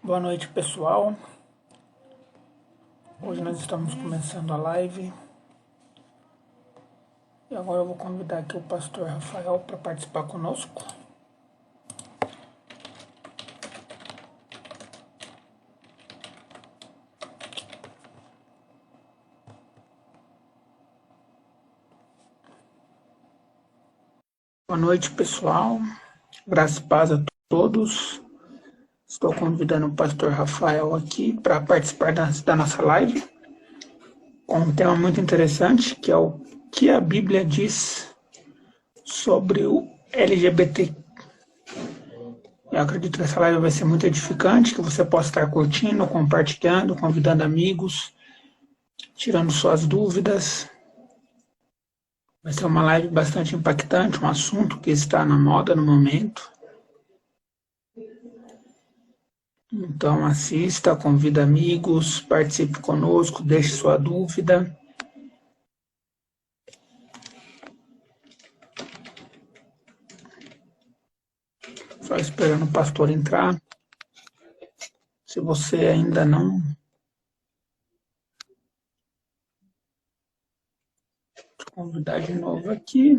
Boa noite, pessoal. Hoje nós estamos começando a live. E agora eu vou convidar aqui o pastor Rafael para participar conosco. Boa noite, pessoal. Graças e paz a todos. Estou convidando o pastor Rafael aqui para participar da nossa live com um tema muito interessante, que é o que a Bíblia diz sobre o LGBT. Eu acredito que essa live vai ser muito edificante, que você possa estar curtindo, compartilhando, convidando amigos, tirando suas dúvidas. Vai ser uma live bastante impactante, um assunto que está na moda no momento. Então assista, convida amigos, participe conosco, deixe sua dúvida. Só esperando o pastor entrar. Se você ainda não... Vou convidar de novo aqui.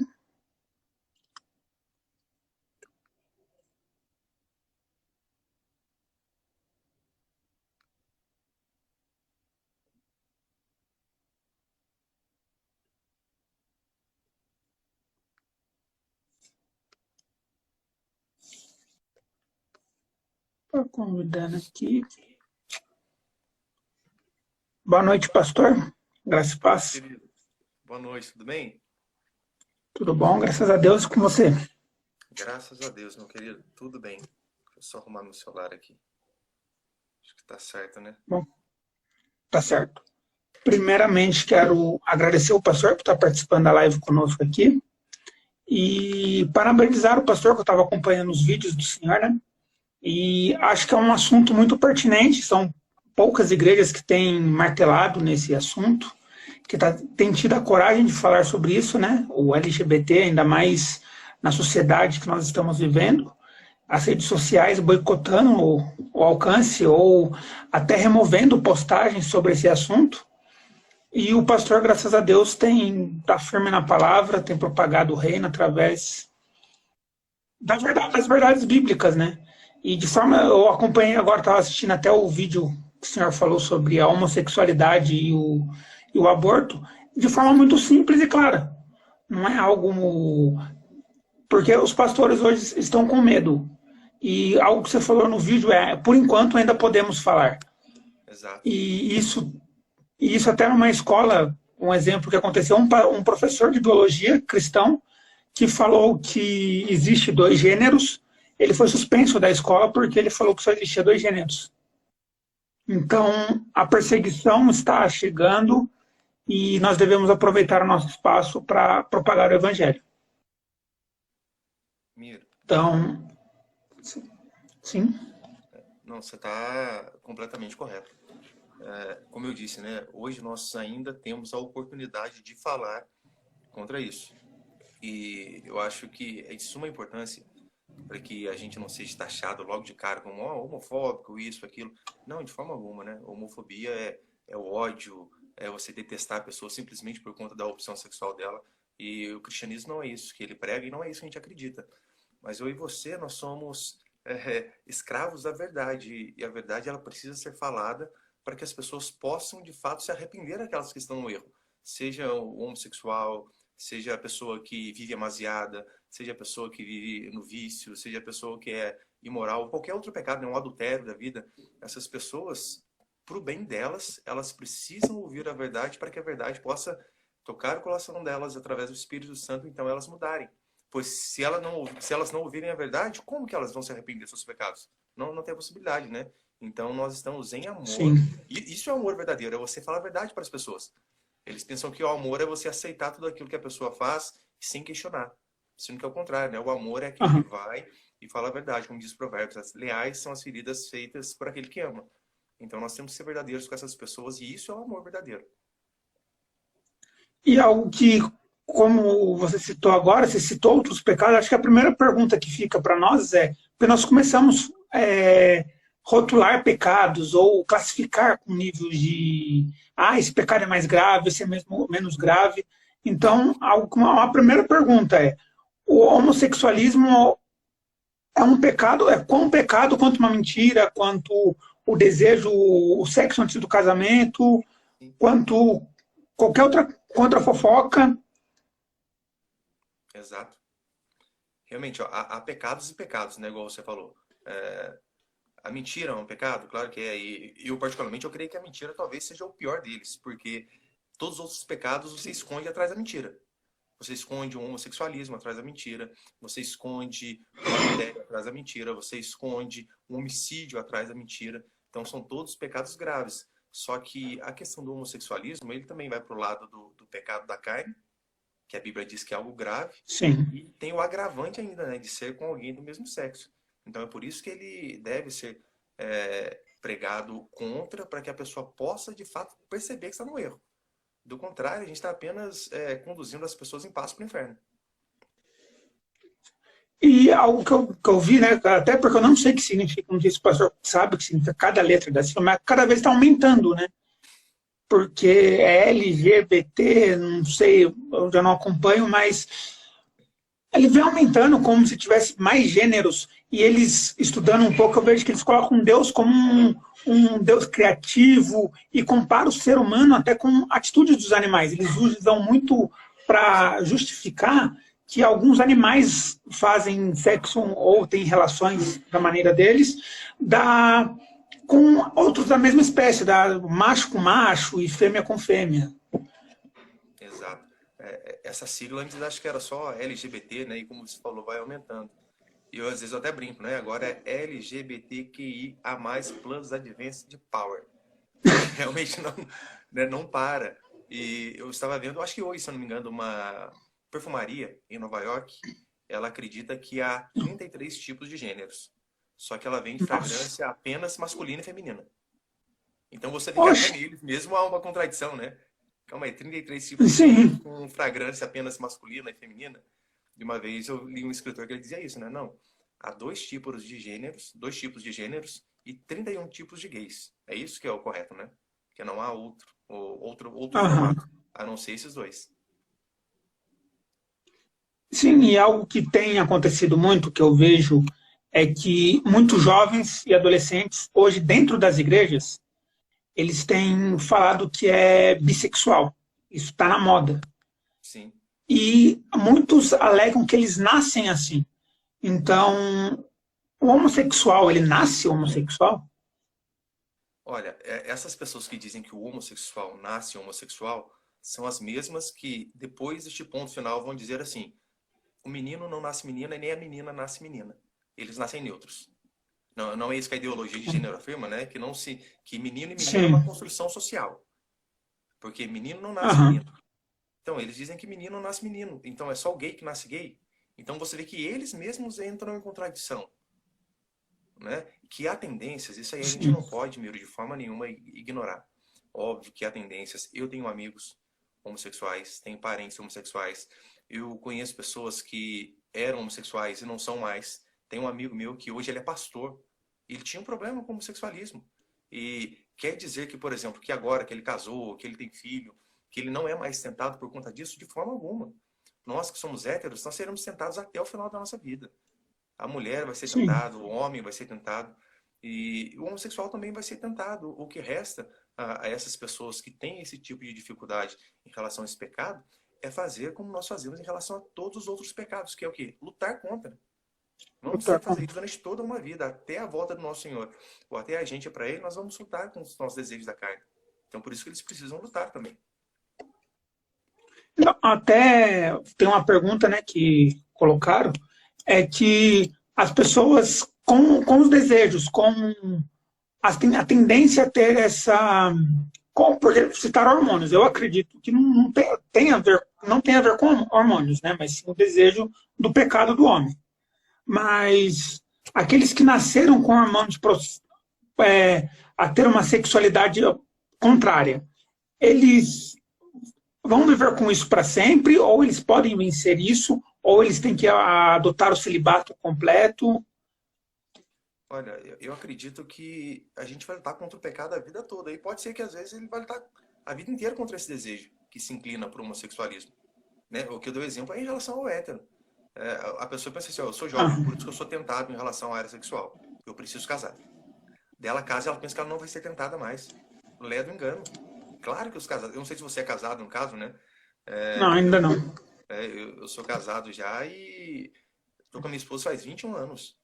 Estou convidando aqui. Boa noite, pastor. Graças e paz. Querido, boa noite, tudo bem? Tudo bom? Graças a Deus, com você. Graças a Deus, meu querido, tudo bem. Deixa eu só arrumar meu celular aqui. Acho que tá certo, né? Bom, tá certo. Primeiramente, quero agradecer o pastor por estar participando da live conosco aqui e parabenizar o pastor, que eu estava acompanhando os vídeos do senhor, né? E acho que é um assunto muito pertinente, são poucas igrejas que têm martelado nesse assunto, que tem tido a coragem de falar sobre isso, né? O LGBT, ainda mais na sociedade que nós estamos vivendo, as redes sociais boicotando o alcance ou até removendo postagens sobre esse assunto. E o pastor, graças a Deus, está firme na palavra, tem propagado o reino através das verdades bíblicas, né? E de forma, eu acompanhei agora, estava assistindo até o vídeo que o senhor falou sobre a homossexualidade e o aborto, de forma muito simples e clara. Não é algo... Porque os pastores hoje estão com medo. E algo que você falou no vídeo é, por enquanto ainda podemos falar. Exato. E isso até numa escola, um exemplo que aconteceu, um professor de biologia cristão que falou que existe 2 gêneros, ele foi suspenso da escola porque ele falou que só existia 2 gêneros. Então, a perseguição está chegando e nós devemos aproveitar o nosso espaço para propagar o evangelho. Miro. Então, sim. Não, você está completamente correto. Como eu disse, né? Hoje nós ainda temos a oportunidade de falar contra isso. E eu acho que é de suma importância para que a gente não seja taxado logo de cara como homofóbico, isso, aquilo. Não, de forma alguma, né? Homofobia é o ódio, é você detestar a pessoa simplesmente por conta da opção sexual dela. E o cristianismo não é isso que ele prega e não é isso que a gente acredita. Mas eu e você, nós somos escravos da verdade. E a verdade, ela precisa ser falada para que as pessoas possam, de fato, se arrepender daquelas que estão no erro. Seja o homossexual, seja a pessoa que vive amasiada, seja a pessoa que vive no vício, seja a pessoa que é imoral, qualquer outro pecado, né, um adultério da vida. Essas pessoas, para o bem delas, elas precisam ouvir a verdade para que a verdade possa tocar o coração delas através do Espírito Santo, então elas mudarem. Pois se elas não ouvirem a verdade, como que elas vão se arrepender dos seus pecados? Não tem possibilidade, né? Então nós estamos em amor. Sim. E isso é amor verdadeiro, é você falar a verdade para as pessoas. Eles pensam que o amor é você aceitar tudo aquilo que a pessoa faz sem questionar. Sendo que é o contrário, né? O amor é aquele que vai e fala a verdade, como diz o Provérbios. As leais são as feridas feitas por aquele que ama. Então nós temos que ser verdadeiros com essas pessoas e isso é o amor verdadeiro. E algo que, como você citou agora, você citou outros pecados, acho que a primeira pergunta que fica para nós é, porque nós começamos rotular pecados ou classificar com nível de esse pecado é mais grave, esse é mesmo menos grave. Então, a primeira pergunta é: o homossexualismo é um pecado, é quão pecado quanto uma mentira, quanto o desejo, o sexo antes do casamento, quanto qualquer outra fofoca? Exato. Realmente, ó, há pecados e pecados, né, igual você falou. A mentira é um pecado? Claro que é. E eu, particularmente, eu creio que a mentira talvez seja o pior deles, porque todos os outros pecados você esconde atrás da mentira. Você esconde o homossexualismo atrás da mentira, você esconde o adultério atrás da mentira, você esconde o homicídio atrás da mentira. Então, são todos pecados graves. Só que a questão do homossexualismo, ele também vai para o lado do pecado da carne, que a Bíblia diz que é algo grave, Sim. e tem o agravante ainda, né, de ser com alguém do mesmo sexo. Então é por isso que ele deve ser pregado contra, para que a pessoa possa, de fato, perceber que está no erro. Do contrário, a gente está apenas conduzindo as pessoas em paz para o inferno. E algo que eu vi, né, até porque eu não sei o que significa, não sei se o pastor sabe o que significa cada letra da sigla, mas cada vez está aumentando, né? Porque é LGBT, não sei, eu já não acompanho, mas ele vem aumentando como se tivesse mais gêneros. E eles, estudando um pouco, eu vejo que eles colocam Deus como um Deus criativo e comparam o ser humano até com atitudes dos animais. Eles usam muito para justificar que alguns animais fazem sexo ou têm relações da maneira deles, com outros da mesma espécie, macho com macho e fêmea com fêmea. Exato. Essa sigla antes acho que era só LGBT, né? E como você falou, vai aumentando. E eu, às vezes eu até brinco, né? Agora é LGBTQIA+, Plus Advanced Power. Realmente não, né, não para. E eu estava vendo, acho que hoje, se eu não me engano, uma perfumaria em Nova York, ela acredita que há 33 tipos de gêneros. Só que ela vende fragrância apenas masculina e feminina. Então você vê que até neles mesmo há uma contradição, né? Calma aí, 33 tipos de gêneros com fragrância apenas masculina e feminina. De uma vez eu li um escritor que ele dizia isso, né? Não, há dois tipos de gêneros e 31 tipos de gays. É isso que é o correto, né? Que não há outro formato, a não ser esses dois. Sim, e algo que tem acontecido muito, que eu vejo, é que muitos jovens e adolescentes, hoje, dentro das igrejas, eles têm falado que é bissexual. Isso está na moda. Sim. E muitos alegam que eles nascem assim. Então, o homossexual, ele nasce homossexual? Olha, essas pessoas que dizem que o homossexual nasce homossexual são as mesmas que, depois deste ponto final, vão dizer assim: o menino não nasce menina e nem a menina nasce menina. Eles nascem neutros. Não é isso que a ideologia de gênero afirma, né? Que menino e menina é uma construção social. Porque menino não nasce menino. Então, eles dizem que menino nasce menino. Então, é só o gay que nasce gay. Então, você vê que eles mesmos entram em contradição. Né? Que há tendências, isso aí a gente não pode, Miro, de forma nenhuma ignorar. Óbvio que há tendências. Eu tenho amigos homossexuais, tenho parentes homossexuais. Eu conheço pessoas que eram homossexuais e não são mais. Tem um amigo meu que hoje ele é pastor. Ele tinha um problema com o homossexualismo. E quer dizer que, por exemplo, que agora que ele casou, que ele tem filho, que ele não é mais tentado por conta disso de forma alguma. Nós que somos héteros, nós seremos tentados até o final da nossa vida. A mulher vai ser tentada, o homem vai ser tentado. E o homossexual também vai ser tentado. O que resta a essas pessoas que têm esse tipo de dificuldade em relação a esse pecado é fazer como nós fazemos em relação a todos os outros pecados, que é o quê? Lutar contra. Vamos ter que fazer isso durante toda uma vida, até a volta do nosso Senhor. Ou até a gente para Ele, nós vamos lutar com os nossos desejos da carne. Então, por isso que eles precisam lutar também. Até tem uma pergunta, né, que colocaram, é que as pessoas com os desejos, a tendência a ter por exemplo, citar hormônios. Eu acredito que não tem a ver com hormônios, né, mas sim o desejo do pecado do homem. Mas aqueles que nasceram com hormônios a ter uma sexualidade contrária, eles vão viver com isso para sempre, ou eles podem vencer isso, ou eles têm que adotar o celibato completo? Olha, eu acredito que a gente vai lutar contra o pecado a vida toda. E pode ser que às vezes ele vai lutar a vida inteira contra esse desejo que se inclina para o homossexualismo. Né? O que eu dei o exemplo é em relação ao hétero. É, a pessoa pensa assim, ó, eu sou Ah, jovem, por isso que eu sou tentado em relação à área sexual. Eu preciso casar. Dela casa e ela pensa que ela não vai ser tentada mais. Lé do engano. Claro que os casados... Eu não sei se você é casado, no caso, né? não, É, ainda não. eu sou casado já e estou com a minha esposa faz 21 anos.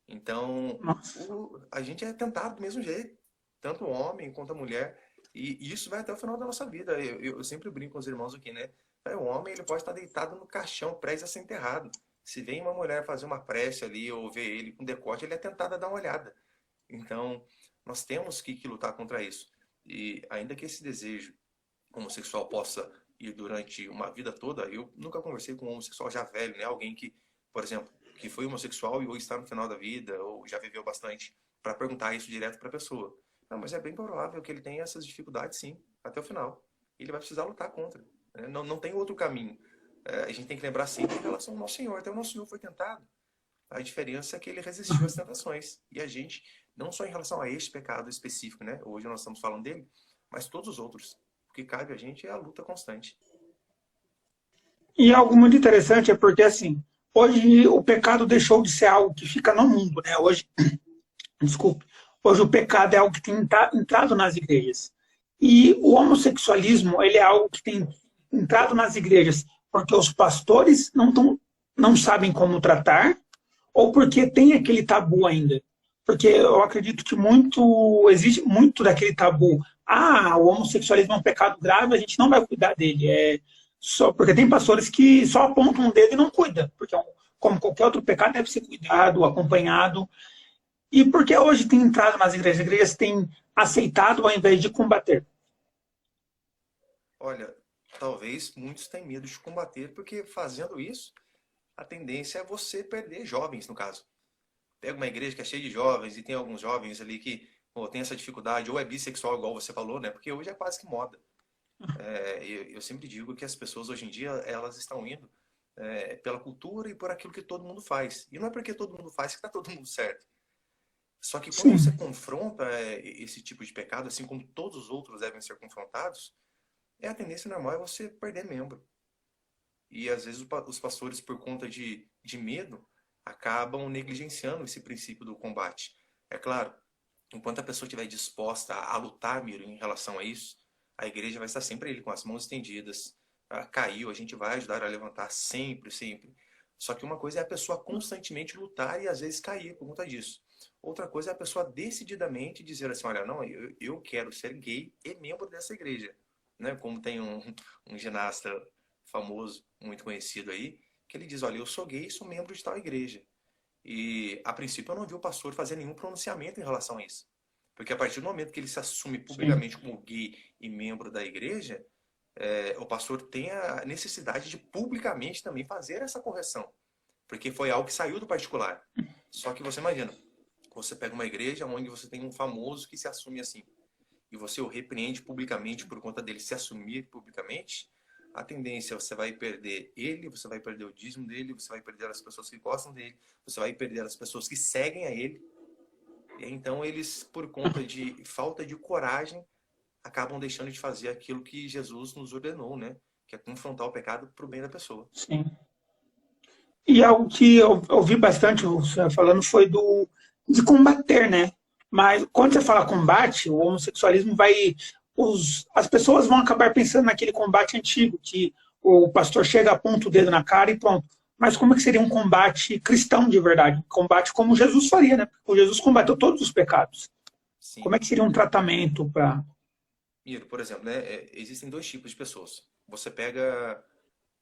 Então, Nossa. a gente é tentado do mesmo jeito. Tanto o homem quanto a mulher. E isso vai até o final da nossa vida. Eu sempre brinco com os irmãos aqui, né? O homem ele pode estar deitado no caixão, prestes a ser enterrado. Se vem uma mulher fazer uma prece ali ou ver ele com decote, ele é tentado a dar uma olhada. Então, nós temos que lutar contra isso. E ainda que esse desejo homossexual possa ir durante uma vida toda, eu nunca conversei com um homossexual já velho, né? Alguém que, por exemplo, que foi homossexual e hoje está no final da vida, ou já viveu bastante, para perguntar isso direto para a pessoa. Não, mas é bem provável que ele tenha essas dificuldades, sim, até o final. Ele vai precisar lutar contra. Né? Não tem outro caminho. A gente tem que lembrar sempre em relação ao nosso Senhor. Até o nosso Senhor foi tentado. A diferença é que ele resistiu às tentações. E a gente, não só em relação a este pecado específico, né? Hoje nós estamos falando dele, mas todos os outros. O que cabe a gente é a luta constante. E algo muito interessante é porque, assim, hoje o pecado deixou de ser algo que fica no mundo, né? Hoje, desculpe, hoje o pecado é algo que tem entrado nas igrejas. E o homossexualismo, ele é algo que tem entrado nas igrejas porque os pastores não sabem como tratar ou porque tem aquele tabu ainda. Porque eu acredito que existe muito daquele tabu. Ah, o homossexualismo é um pecado grave, a gente não vai cuidar dele. Só porque tem pastores que só apontam um dedo e não cuidam. Porque, como qualquer outro pecado, deve ser cuidado, acompanhado. E porque hoje tem entrado nas igrejas, as igrejas têm aceitado ao invés de combater. Olha, talvez muitos tenham medo de combater, porque fazendo isso, a tendência é você perder jovens, no caso. Pega uma igreja que é cheia de jovens e tem alguns jovens ali que pô, tem essa dificuldade, ou é bissexual, igual você falou, né? Porque hoje é quase que moda. Eu sempre digo que as pessoas hoje em dia, elas estão indo pela cultura e por aquilo que todo mundo faz. E não é porque todo mundo faz que está todo mundo certo. Só que quando você Sim. confronta esse tipo de pecado, assim como todos os outros devem ser confrontados, a tendência normal é você perder membro. E às vezes os pastores, por conta de medo, acabam negligenciando esse princípio do combate. É claro, enquanto a pessoa estiver disposta a lutar, Miro, em relação a isso, a igreja vai estar sempre ali com as mãos estendidas. Ah, caiu, a gente vai ajudar a levantar sempre, sempre. Só que uma coisa é a pessoa constantemente lutar e às vezes cair por conta disso. Outra coisa é a pessoa decididamente dizer assim, olha, não, eu quero ser gay e membro dessa igreja. Né? Como tem um ginasta famoso, muito conhecido aí, que ele diz, olha, eu sou gay e sou membro de tal igreja. E, a princípio, eu não vi o pastor fazer nenhum pronunciamento em relação a isso. Porque a partir do momento que ele se assume Sim. publicamente como gay e membro da igreja, o pastor tem a necessidade de publicamente também fazer essa correção. Porque foi algo que saiu do particular. Só que você imagina, você pega uma igreja onde você tem um famoso que se assume assim, e você o repreende publicamente por conta dele se assumir publicamente, a tendência é você vai perder ele, você vai perder o dízimo dele, você vai perder as pessoas que gostam dele, você vai perder as pessoas que seguem a ele. E então eles, por conta de falta de coragem, acabam deixando de fazer aquilo que Jesus nos ordenou, né? Que é confrontar o pecado para o bem da pessoa. Sim. E algo que eu ouvi bastante você falando foi de combater, né? Mas quando você fala combate, o homossexualismo vai. As pessoas vão acabar pensando naquele combate antigo, que o pastor chega, aponta o dedo na cara e pronto. Mas como é que seria um combate cristão de verdade? Combate como Jesus faria, né? Porque Jesus combateu todos os pecados. Como Sim. é que seria um tratamento para. Miro, por exemplo, né? Existem dois tipos de pessoas. Você pega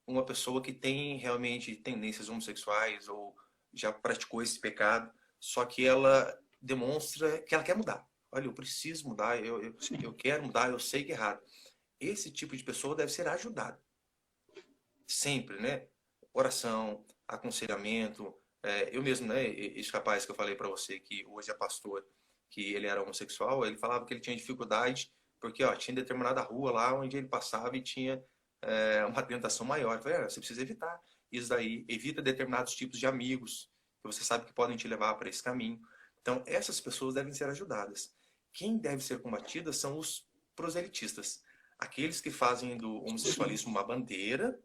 uma pessoa que tem realmente tendências homossexuais ou já praticou esse pecado, só que ela demonstra que ela quer mudar. Olha, eu preciso mudar, eu quero mudar, eu sei que é errado. Esse tipo de pessoa deve ser ajudado. Sempre, né? Oração, aconselhamento. Eu mesmo, né? Esse rapaz que eu falei para você, que hoje é pastor, que ele era homossexual, ele falava que ele tinha dificuldade porque ó, tinha determinada rua lá onde ele passava e tinha uma tentação maior. Eu falei, você precisa evitar isso daí. Evita determinados tipos de amigos que você sabe que podem te levar para esse caminho. Então, essas pessoas devem ser ajudadas. Quem deve ser combatida são os proselitistas, aqueles que fazem do homossexualismo uma bandeira,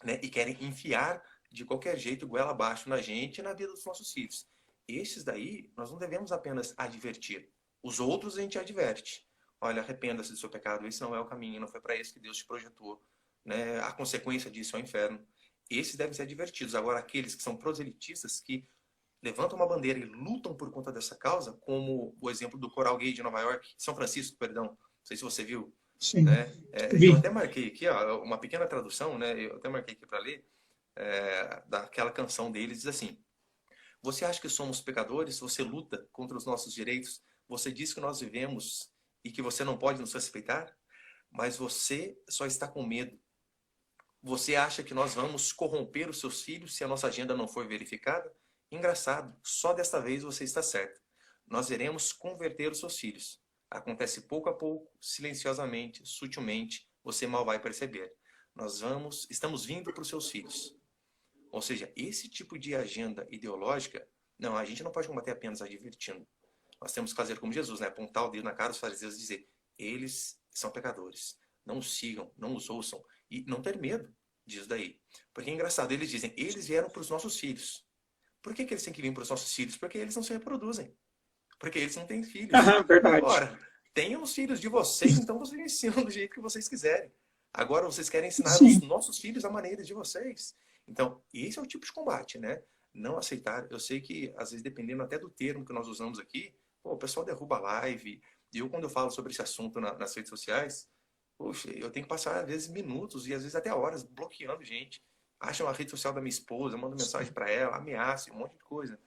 né, e querem enfiar de qualquer jeito goela abaixo na gente e na vida dos nossos filhos. Esses daí, nós não devemos apenas advertir. Os outros a gente adverte. Olha, arrependa-se do seu pecado, esse não é o caminho, não foi para isso que Deus te projetou. Né? A consequência disso é o inferno. Esses devem ser advertidos. Agora, aqueles que são proselitistas, que levantam uma bandeira e lutam por conta dessa causa, como o exemplo do coral gay de Nova York, São Francisco, perdão, não sei se você viu, Sim, né? Eu vi. até marquei aqui, ó, uma pequena tradução, né? Eu até marquei aqui para ler, daquela canção deles, diz assim: você acha que somos pecadores? Você luta contra os nossos direitos? Você diz que nós vivemos e que você não pode nos respeitar? Mas você só está com medo. Você acha que nós vamos corromper os seus filhos se a nossa agenda não for verificada? Engraçado, só desta vez você está certo. Nós iremos converter os seus filhos. Acontece pouco a pouco, silenciosamente, sutilmente, você mal vai perceber. Estamos vindo para os seus filhos. Ou seja, esse tipo de agenda ideológica, não, a gente não pode combater apenas advertindo. Nós temos que fazer como Jesus, né? Apontar o dedo na cara dos fariseus e dizer: eles são pecadores. Não os sigam, não os ouçam. E não ter medo disso daí. Porque é engraçado, eles dizem: eles vieram para os nossos filhos. Por que eles têm que vir para os nossos filhos? Porque eles não se reproduzem. Porque eles não têm filhos. Aham, verdade. Ora, tenham os filhos de vocês, então vocês ensinam do jeito que vocês quiserem. Agora vocês querem ensinar os Sim. nossos filhos a maneira de vocês. Então, esse é o tipo de combate, né? Não aceitar. Eu sei que, às vezes, dependendo até do termo que nós usamos aqui, pô, o pessoal derruba a live. E eu, quando eu falo sobre esse assunto nas redes sociais, poxa, eu tenho que passar, às vezes, minutos e, às vezes, até horas bloqueando gente. Acham a rede social da minha esposa, mando mensagem para ela, ameaça, um monte de coisa.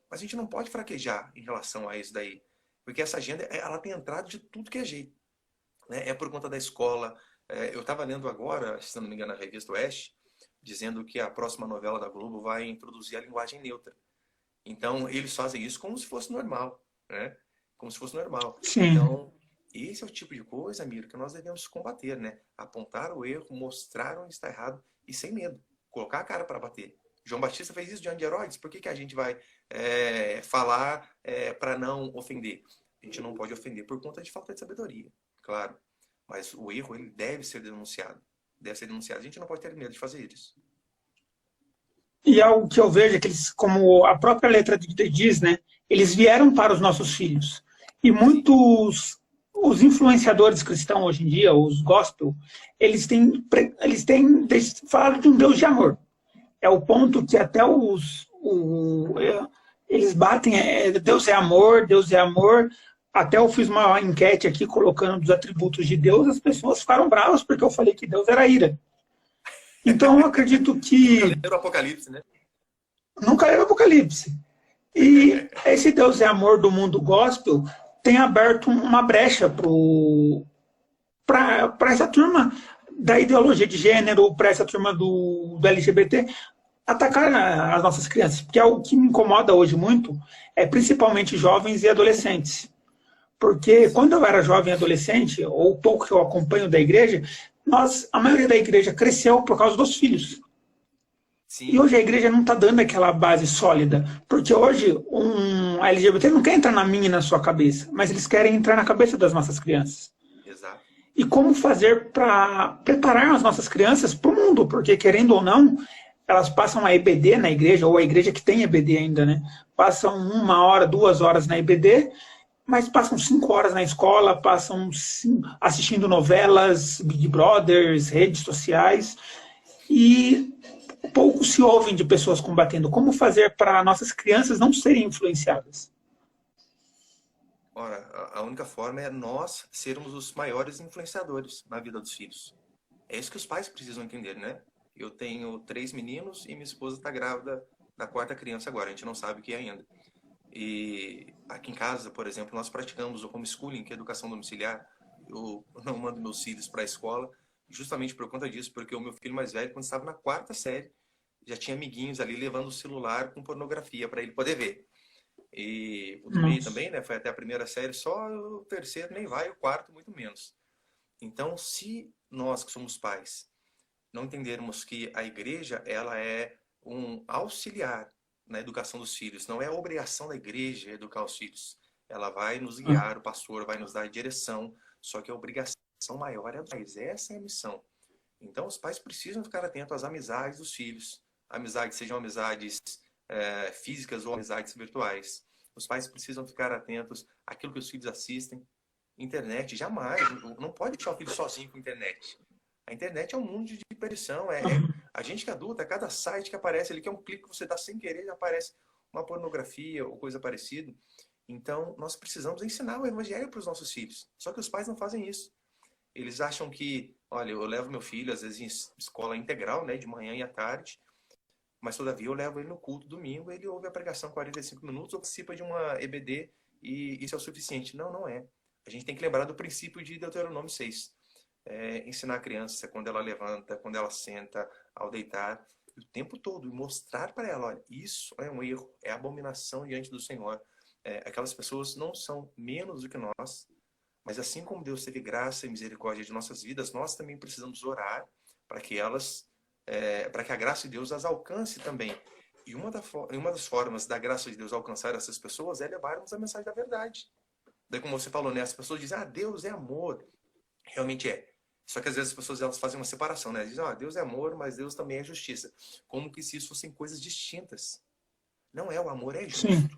Mas a gente não pode fraquejar em relação a isso daí. Porque essa agenda, ela tem entrado de tudo que é jeito. Né? É por conta da escola. Eu estava lendo agora, se não me engano, na revista Oeste, dizendo que a próxima novela da Globo vai introduzir a linguagem neutra. Então, eles fazem isso como se fosse normal, né? Como se fosse normal. Sim. Então, esse é o tipo de coisa, Miro, que nós devemos combater, né? Apontar o erro, mostrar onde está errado e sem medo. Colocar a cara para bater. João Batista fez isso diante de Herodes. Por que a gente vai falar para não ofender? A gente não pode ofender por conta de falta de sabedoria, claro. Mas o erro, ele deve ser denunciado. Deve ser denunciado. A gente não pode ter medo de fazer isso. E é o que eu vejo é que eles, como a própria letra diz, né? Eles vieram para os nossos filhos. E Sim. muitos os influenciadores cristãos hoje em dia, os gospel, eles têm falado de um Deus de amor. É o ponto que até eles batem, Deus é amor. Até eu fiz uma enquete aqui colocando os atributos de Deus, as pessoas ficaram bravas porque eu falei que Deus era ira. Então eu acredito Nunca que leram o Apocalipse, né? nunca leu o Apocalipse. E esse Deus é amor do mundo gospel tem aberto uma brecha para essa turma da ideologia de gênero, para essa turma do LGBT atacar as nossas crianças. Porque é o que me incomoda hoje muito, é principalmente jovens e adolescentes. Porque quando eu era jovem e adolescente, ou pouco que eu acompanho da igreja, a maioria da igreja cresceu por causa dos filhos. E Sim, hoje a igreja não está dando aquela base sólida, porque hoje um LGBT não quer entrar na minha e na sua cabeça, mas eles querem entrar na cabeça das nossas crianças. exato. E como fazer para preparar as nossas crianças para o mundo, porque querendo ou não, elas passam a EBD na igreja, ou a igreja que tem EBD ainda, né? Passam 1 hora, 2 horas na EBD, mas passam 5 horas na escola, passam assistindo novelas, Big Brothers, redes sociais, e pouco se ouvem de pessoas combatendo. Como fazer para nossas crianças não serem influenciadas? Ora, a única forma é nós sermos os maiores influenciadores na vida dos filhos. É isso que os pais precisam entender, né? Eu tenho 3 meninos e minha esposa está grávida da 4ª criança agora. A gente não sabe o que é ainda. E aqui em casa, por exemplo, nós praticamos o homeschooling, que é educação domiciliar. Eu não mando meus filhos para a escola justamente por conta disso, porque o meu filho mais velho, quando estava na 4ª série, já tinha amiguinhos ali levando o celular com pornografia para ele poder ver. E o do meio Nossa. também, né? Foi até a 1ª série, só o 3º nem vai, o 4º muito menos. Então, se nós que somos pais não entendermos que a igreja ela é um auxiliar na educação dos filhos. Não é obrigação da igreja educar os filhos. Ela vai nos guiar, o pastor vai nos dar direção, só que a obrigação maior é dos pais. Essa é a missão. Então, os pais precisam ficar atentos às amizades dos filhos. Amizades, sejam amizades físicas ou amizades virtuais. Os pais precisam ficar atentos àquilo que os filhos assistem. Internet, jamais. Não pode deixar o filho sozinho com a internet. A internet é um mundo de perdição. A gente que é adulta, cada site que aparece ali, que é um clique que você dá sem querer, já aparece uma pornografia ou coisa parecida. Então, nós precisamos ensinar o evangelho para os nossos filhos. Só que os pais não fazem isso. Eles acham que, olha, eu levo meu filho, às vezes, em escola integral, né, de manhã e à tarde, mas, todavia, eu levo ele no culto domingo, ele ouve a pregação 45 minutos, ou participa de uma EBD, e isso é o suficiente. Não, não é. A gente tem que lembrar do princípio de Deuteronômio 6. Ensinar a criança quando ela levanta, quando ela senta, ao deitar, o tempo todo, e mostrar para ela, olha, isso é um erro, é abominação diante do Senhor. Aquelas pessoas não são menos do que nós, mas assim como Deus teve graça e misericórdia de nossas vidas, nós também precisamos orar para que para que a graça de Deus as alcance também. E uma das formas da graça de Deus alcançar essas pessoas é levarmos a mensagem da verdade. Daí, como você falou, né, as pessoas dizem, Deus é amor. Realmente é. Só que às vezes as pessoas elas fazem uma separação, né? Dizem, Deus é amor, mas Deus também é justiça. Como que se isso fossem coisas distintas. Não é, o amor é justo. Sim.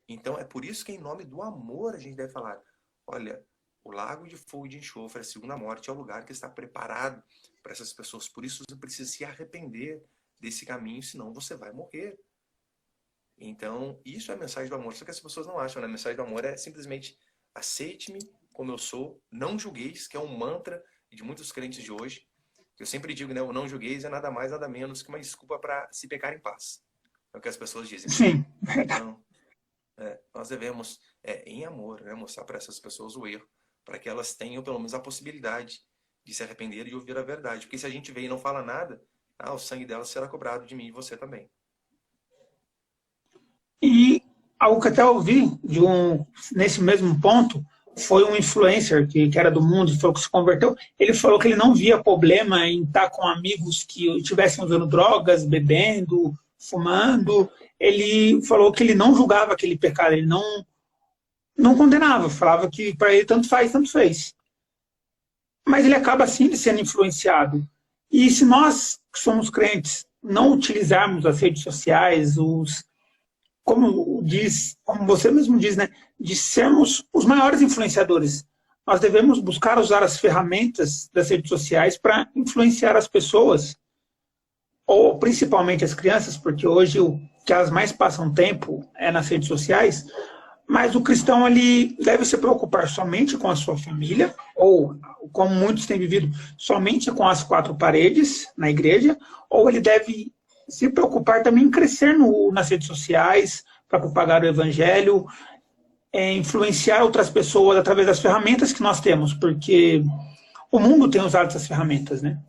Então, é por isso que em nome do amor a gente deve falar, olha, o lago de fogo e de enxofre, a segunda morte, é o lugar que está preparado para essas pessoas. Por isso você precisa se arrepender desse caminho, senão você vai morrer. Então, isso é a mensagem do amor. Só que as pessoas não acham, né? A mensagem do amor é simplesmente aceite-me como eu sou, não julgueis, que é um mantra de muitos crentes de hoje. Eu sempre digo, né? O não julgueis é nada mais, nada menos que uma desculpa para se pecar em paz. É o que as pessoas dizem. Sim. Não. Nós devemos, em amor, né, mostrar para essas pessoas o erro, para que elas tenham pelo menos a possibilidade de se arrepender e ouvir a verdade. Porque se a gente vê e não fala nada, o sangue delas será cobrado de mim e você também. E algo que até ouvi nesse mesmo ponto foi um influencer que era do mundo e falou que se converteu. Ele falou que ele não via problema em estar com amigos que estivessem usando drogas, bebendo, fumando. Ele falou que ele não julgava aquele pecado, ele não condenava, falava que para ele tanto faz, tanto fez. Mas ele acaba assim sendo influenciado. E se nós, que somos crentes, não utilizarmos as redes sociais, como você mesmo diz, né, de sermos os maiores influenciadores, nós devemos buscar usar as ferramentas das redes sociais para influenciar as pessoas, ou principalmente as crianças, porque hoje o que elas mais passam tempo é nas redes sociais. Mas o cristão ele deve se preocupar somente com a sua família, ou, como muitos têm vivido, somente com as quatro paredes na igreja, ou ele deve se preocupar também em crescer nas redes sociais, para propagar o evangelho, influenciar outras pessoas através das ferramentas que nós temos, porque o mundo tem usado essas ferramentas, né?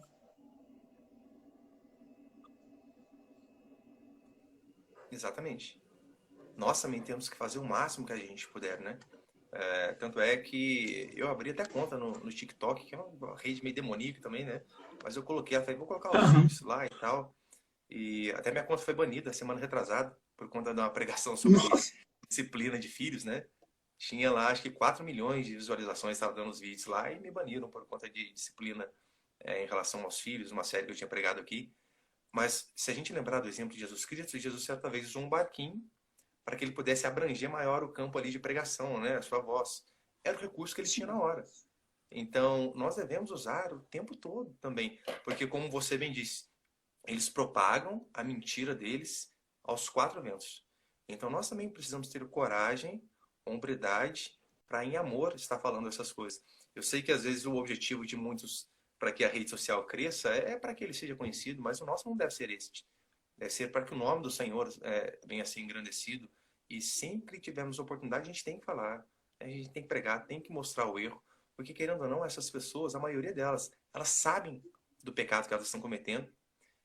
Exatamente. Nós também temos que fazer o máximo que a gente puder, né? Tanto é que eu abri até conta no TikTok, que é uma rede meio demoníaca também, né? Mas eu coloquei, falei, vou colocar os vídeos lá e tal. E até minha conta foi banida semana retrasada, por conta de uma pregação sobre disciplina de filhos, né? Tinha lá, acho que 4 milhões de visualizações, estava dando os vídeos lá, e me baniram por conta de disciplina em relação aos filhos, uma série que eu tinha pregado aqui. Mas se a gente lembrar do exemplo de Jesus Cristo, Jesus certa vez usou um barquinho para que ele pudesse abranger maior o campo ali de pregação, né? A sua voz. Era o recurso que ele tinha na hora. Então, nós devemos usar o tempo todo também. Porque, como você bem disse, eles propagam a mentira deles aos quatro ventos. Então, nós também precisamos ter coragem, hombridade, para em amor estar falando essas coisas. Eu sei que, às vezes, o objetivo de muitos para que a rede social cresça é para que ele seja conhecido, mas o nosso não deve ser este. Deve ser para que o nome do Senhor venha a ser engrandecido. E sempre que tivermos oportunidade, a gente tem que falar, a gente tem que pregar, tem que mostrar o erro. Porque, querendo ou não, essas pessoas, a maioria delas, elas sabem do pecado que elas estão cometendo.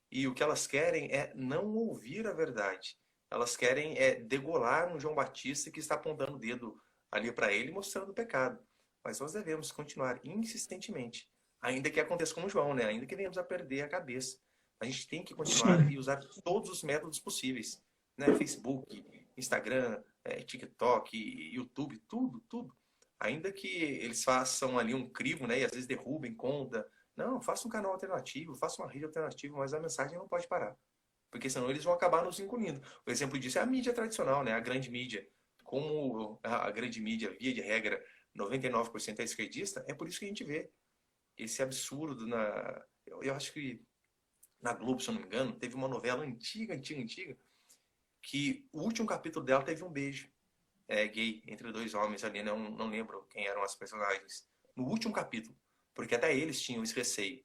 E o que elas querem é não ouvir a verdade. Elas querem degolar um João Batista que está apontando o dedo ali para ele, mostrando o pecado. Mas nós devemos continuar insistentemente. Ainda que aconteça como João, né? Ainda que venhamos a perder a cabeça. A gente tem que continuar e usar todos os métodos possíveis né? Facebook, Instagram, TikTok, YouTube, tudo, tudo. Ainda que eles façam ali um crivo, né? E às vezes derrubem conta. Não, faça um canal alternativo, faça uma rede alternativa, mas a mensagem não pode parar. Porque senão eles vão acabar nos engolindo. O exemplo disso é a mídia tradicional, né? A grande mídia. Como a grande mídia, via de regra, 99% é esquerdista, é por isso que a gente vê esse absurdo na... Eu acho que na Globo, se eu não me engano, teve uma novela antiga, que o último capítulo dela teve um beijo gay entre dois homens ali, não lembro quem eram as personagens. No último capítulo, porque até eles tinham esse receio.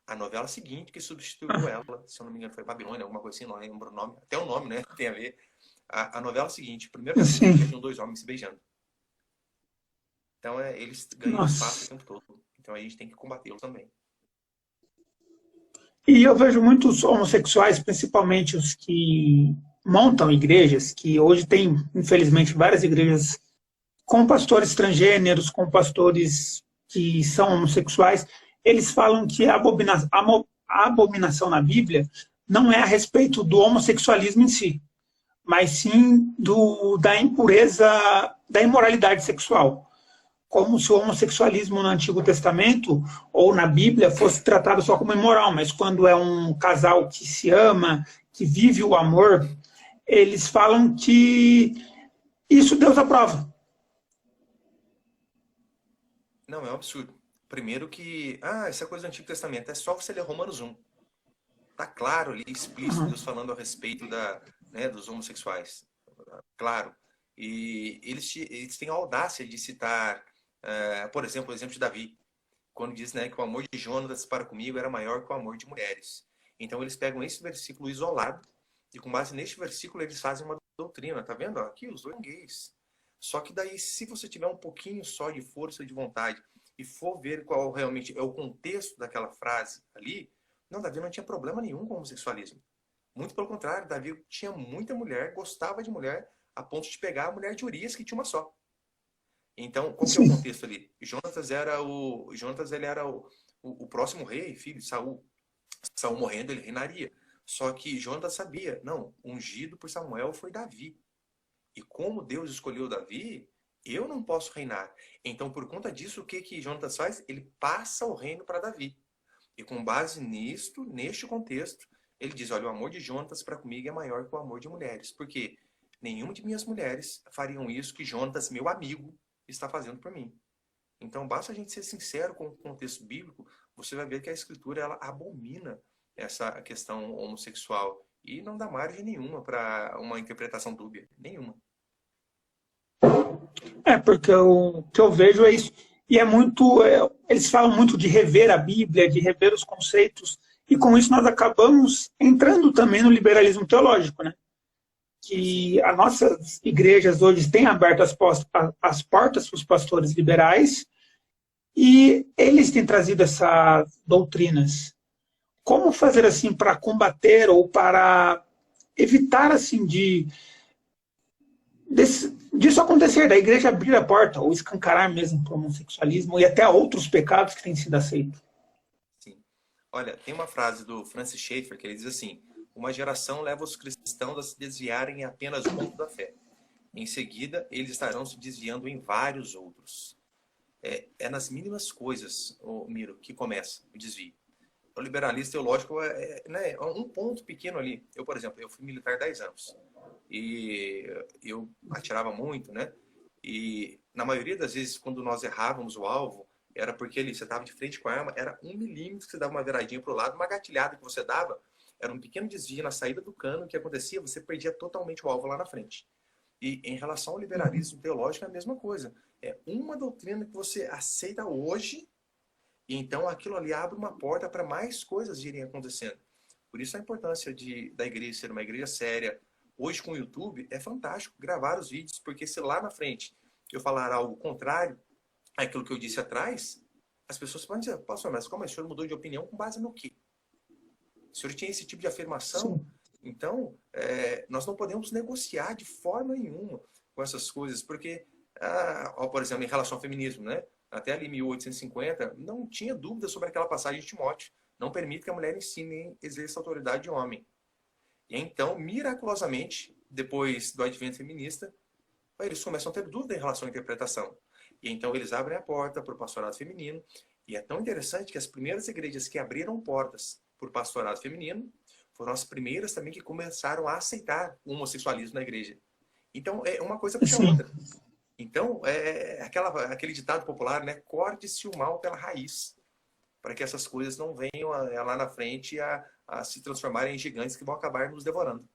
A novela seguinte que substituiu ela, se eu não me engano foi Babilônia, alguma coisa assim, não lembro o nome, até o nome, né, tem a ver. A novela seguinte, o primeiro capítulo Assim, já tinham dois homens se beijando. Então eles ganham espaço o nossa. tempo todo. Então a gente tem que combatê-los também. E eu vejo muitos homossexuais, principalmente os que montam igrejas, que hoje tem, infelizmente, várias igrejas com pastores transgêneros, com pastores que são homossexuais. Eles falam que a abominação na Bíblia não é a respeito do homossexualismo em si, mas sim da impureza, da imoralidade sexual. Como se o homossexualismo no Antigo Testamento ou na Bíblia fosse tratado só como imoral, mas quando é um casal que se ama, que vive o amor, eles falam que isso Deus aprova. Não, é um absurdo. Primeiro que, essa é coisa do Antigo Testamento, é só você ler Romanos 1. Tá claro ali, explícito, Deus falando a respeito dos homossexuais. Claro. E eles têm a audácia de citar, por exemplo, o exemplo de Davi, quando diz, né, que o amor de Jonatas para comigo era maior que o amor de mulheres. Então eles pegam esse versículo isolado e com base neste versículo eles fazem uma doutrina. Tá vendo? Aqui os dois são gays. Só que daí, se você tiver um pouquinho só de força de vontade e for ver qual realmente é o contexto daquela frase ali, não, Davi não tinha problema nenhum com o homossexualismo. Muito pelo contrário, Davi tinha muita mulher, gostava de mulher, a ponto de pegar a mulher de Urias, que tinha uma só. Então, qual que é o Sim. contexto ali? Jonatas ele era o próximo rei, filho de Saul. Saul morrendo, ele reinaria. Só que Jonatas sabia, não, ungido por Samuel foi Davi. E como Deus escolheu Davi, eu não posso reinar. Então, por conta disso, o que Jonatas faz? Ele passa o reino para Davi. E com base neste contexto, ele diz, olha, o amor de Jonatas para comigo é maior que o amor de mulheres. Porque nenhuma de minhas mulheres fariam isso que Jonatas, meu amigo, está fazendo por mim. Então, basta a gente ser sincero com o contexto bíblico, você vai ver que a Escritura ela abomina essa questão homossexual e não dá margem nenhuma para uma interpretação dúbia. Nenhuma. Porque o que eu vejo é isso. E é muito. Eles falam muito de rever a Bíblia, de rever os conceitos, e com isso nós acabamos entrando também no liberalismo teológico, né? Que as nossas igrejas hoje têm aberto as portas para os pastores liberais e eles têm trazido essas doutrinas. Como fazer assim para combater ou para evitar assim disso acontecer, da igreja abrir a porta ou escancarar mesmo para o homossexualismo e até outros pecados que têm sido aceitos? Sim. Olha, tem uma frase do Francis Schaeffer que ele diz assim: uma geração leva os cristãos a se desviarem em apenas um ponto da fé. Em seguida, eles estarão se desviando em vários outros. É nas mínimas coisas, Miro, que começa o desvio. O liberalismo teológico é um ponto pequeno ali. Eu, por exemplo, eu fui militar 10 anos. E eu atirava muito, né? E na maioria das vezes, quando nós errávamos o alvo, era porque ali, você estava de frente com a arma, era 1 milímetro que você dava uma viradinha para o lado, uma gatilhada que você dava, era um pequeno desvio na saída do cano, o que acontecia? Você perdia totalmente o alvo lá na frente. E em relação ao liberalismo teológico, é a mesma coisa. É uma doutrina que você aceita hoje, e então aquilo ali abre uma porta para mais coisas irem acontecendo. Por isso a importância da igreja ser uma igreja séria. Hoje com o YouTube é fantástico gravar os vídeos, porque se lá na frente eu falar algo contrário àquilo que eu disse atrás, as pessoas podem dizer, pastor, mas como o senhor mudou de opinião com base no quê? O senhor tinha esse tipo de afirmação? Sim. Então, nós não podemos negociar de forma nenhuma com essas coisas, porque, por exemplo, em relação ao feminismo, né? Até ali 1850, não tinha dúvida sobre aquela passagem de Timóteo. Não permite que a mulher ensine nem exerça a autoridade de homem. E então, miraculosamente, depois do advento feminista, eles começam a ter dúvida em relação à interpretação. E então eles abrem a porta para o pastorado feminino. E é tão interessante que as primeiras igrejas que abriram portas para o pastorado feminino foram as primeiras também que começaram a aceitar o homossexualismo na igreja. Então, é uma coisa puxa a Sim. outra. Então, aquele ditado popular, né? Corte-se o mal pela raiz, para que essas coisas não venham lá na frente a se transformarem em gigantes que vão acabar nos devorando.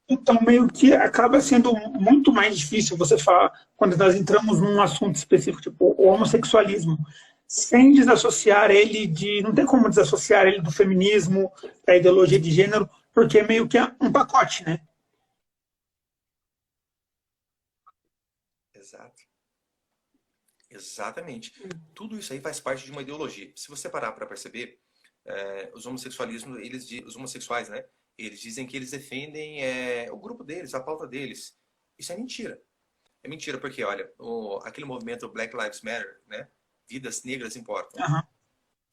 Então, meio que acaba sendo muito mais difícil você falar, quando nós entramos num assunto específico, tipo o homossexualismo, sem desassociar ele de. Não tem como desassociar ele do feminismo, da ideologia de gênero, porque é meio que um pacote, né? Exato. Exatamente. Tudo isso aí faz parte de uma ideologia. Se você parar para perceber, os homossexuais, né? Eles dizem que eles defendem o grupo deles, a pauta deles. Isso é mentira. É mentira porque, olha, aquele movimento Black Lives Matter, né? Vidas negras importam. Uhum.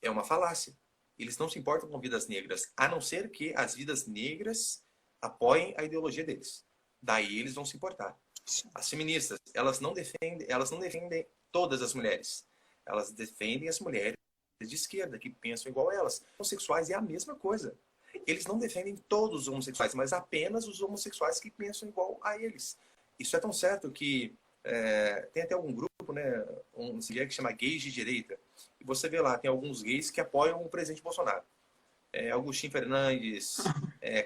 É uma falácia. Eles não se importam com vidas negras, a não ser que as vidas negras apoiem a ideologia deles. Daí eles vão se importar. As feministas, elas não defendem todas as mulheres. Elas defendem as mulheres de esquerda, que pensam igual a elas. Os homossexuais é a mesma coisa. Eles não defendem todos os homossexuais, mas apenas os homossexuais que pensam igual a eles. Isso é tão certo que tem até algum grupo, né, que chama Gays de Direita. E você vê lá, tem alguns gays que apoiam o presidente Bolsonaro. Agostinho Fernandes,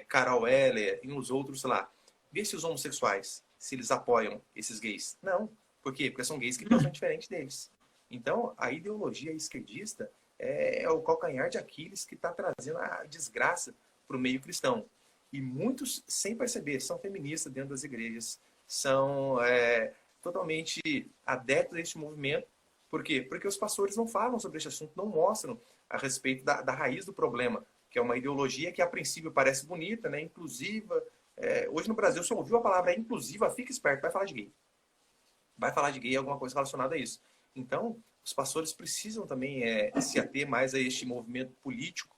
Carol Heller e uns outros lá. Vê se os homossexuais, se eles apoiam esses gays. Não. Por quê? Porque são gays que pensam diferente deles. Então, a ideologia esquerdista é o calcanhar de Aquiles que está trazendo a desgraça para o meio cristão. E muitos, sem perceber, são feministas dentro das igrejas, são totalmente adeptos a este movimento. Por quê? Porque os pastores não falam sobre esse assunto, não mostram a respeito da raiz do problema, que é uma ideologia que a princípio parece bonita, né, inclusiva. Hoje no Brasil, se ouviu a palavra inclusiva, fica esperto, vai falar de gay. Vai falar de gay, alguma coisa relacionada a isso. Então, os pastores precisam também se ater mais a este movimento político,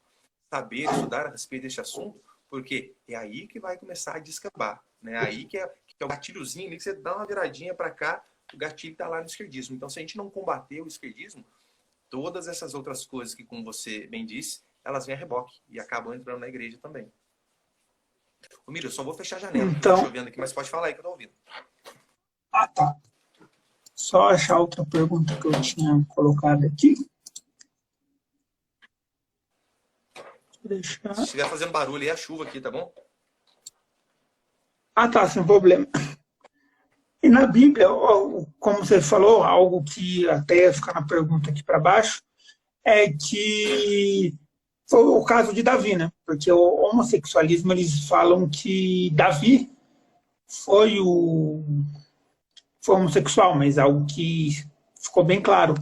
saber estudar a respeito deste assunto, porque é aí que vai começar a descambar. Né? Aí que é o gatilhozinho ali, que você dá uma viradinha para cá, o gatilho está lá no esquerdismo. Então, se a gente não combater o esquerdismo, todas essas outras coisas que, como você bem disse, elas vêm a reboque e acabam entrando na igreja também. Ô, Mira, eu só vou fechar a janela, que tá Então, chovendo aqui, mas pode falar aí que eu tô ouvindo. tá. Só achar outra pergunta que eu tinha colocado aqui. Deixar. Se estiver fazendo barulho, é a chuva aqui, tá bom? Tá, sem problema. E na Bíblia, como você falou, algo que até fica na pergunta aqui para baixo, é que foi o caso de Davi, né? Porque o homossexualismo, eles falam que Davi foi homossexual, mas algo que ficou bem claro.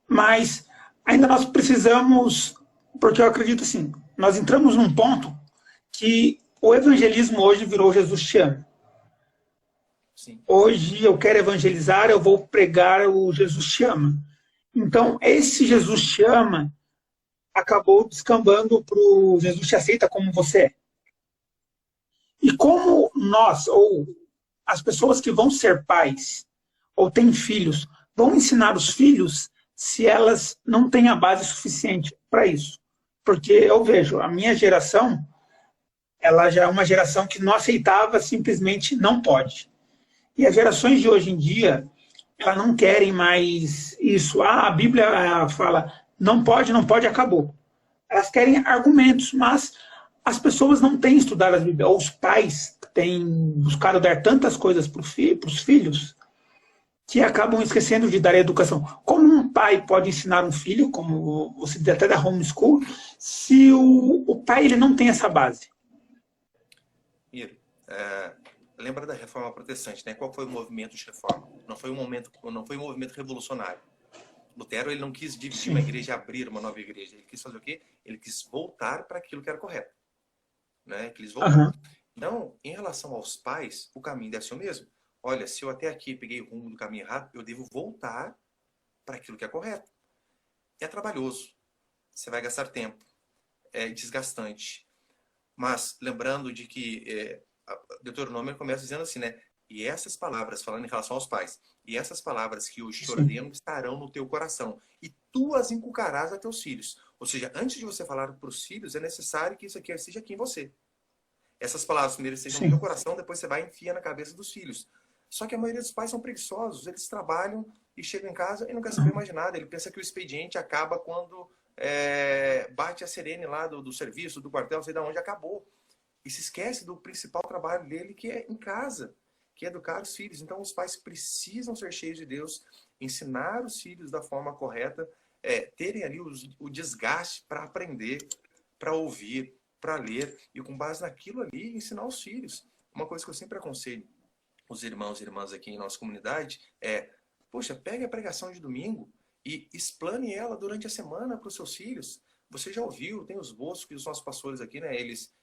Mas ainda nós precisamos, porque eu acredito assim, nós entramos num ponto que o evangelismo hoje virou Jesus te ama. Sim. Hoje eu quero evangelizar, eu vou pregar o Jesus te ama. Então, esse Jesus te ama acabou descambando para o Jesus te aceita como você é. E como nós, ou as pessoas que vão ser pais, ou têm filhos, vão ensinar os filhos se elas não têm a base suficiente para isso. Porque eu vejo, a minha geração, ela já é uma geração que não aceitava simplesmente não pode. E as gerações de hoje em dia, elas não querem mais isso. A Bíblia fala, não pode, não pode, acabou. Elas querem argumentos, mas as pessoas não têm estudado as Bíblias. Ou os pais têm buscado dar tantas coisas para os filhos que acabam esquecendo de dar educação. Como um pai pode ensinar um filho, como você diz até da homeschool, se o pai ele não tem essa base? Miro, lembra da Reforma Protestante, né? Qual foi o movimento de reforma? Não foi um movimento revolucionário. Lutero ele não quis dividir uma igreja e abrir uma nova igreja. Ele quis fazer o quê? Ele quis voltar para aquilo que era correto. Né? Quis voltar. Uhum. Então, em relação aos pais, o caminho deve ser o mesmo. Olha, se eu até aqui peguei o rumo do caminho errado, eu devo voltar para aquilo que é correto. É trabalhoso. Você vai gastar tempo. É desgastante. Mas lembrando de que Deuteronômio começa dizendo assim, né? E essas palavras, falando em relação aos pais, e essas palavras que hoje te Sim. ordeno estarão no teu coração, e tu as inculcarás a teus filhos. Ou seja, antes de você falar para os filhos, é necessário que isso aqui seja aqui em você. Essas palavras primeiro estejam no teu Sim. coração, depois você vai e enfia na cabeça dos filhos. Só que a maioria dos pais são preguiçosos, eles trabalham e chegam em casa e não quer saber mais de nada. Ele pensa que o expediente acaba quando bate a sirene lá do serviço, do quartel, não sei de onde, acabou. E se esquece do principal trabalho dele, que é em casa, que é educar os filhos. Então, os pais precisam ser cheios de Deus, ensinar os filhos da forma correta, terem ali o desgaste para aprender, para ouvir, para ler, e com base naquilo ali, ensinar os filhos. Uma coisa que eu sempre aconselho os irmãos e irmãs aqui em nossa comunidade é, poxa, pegue a pregação de domingo e explane ela durante a semana para os seus filhos. Você já ouviu, tem os bolsos que os nossos pastores aqui, né, eles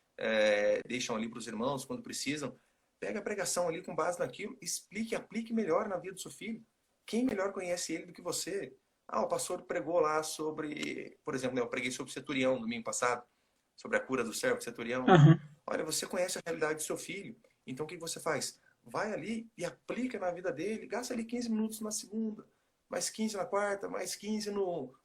deixam ali para os irmãos quando precisam. Pega a pregação ali com base naquilo, explique, aplique melhor na vida do seu filho. Quem melhor conhece ele do que você? O pastor pregou lá sobre, por exemplo, eu preguei sobre o centurião domingo passado, sobre a cura do servo centurião. Aham. Olha, você conhece a realidade do seu filho. Então, o que você faz? Vai ali e aplica na vida dele. Gasta ali 15 minutos na segunda, mais 15 na quarta, mais 15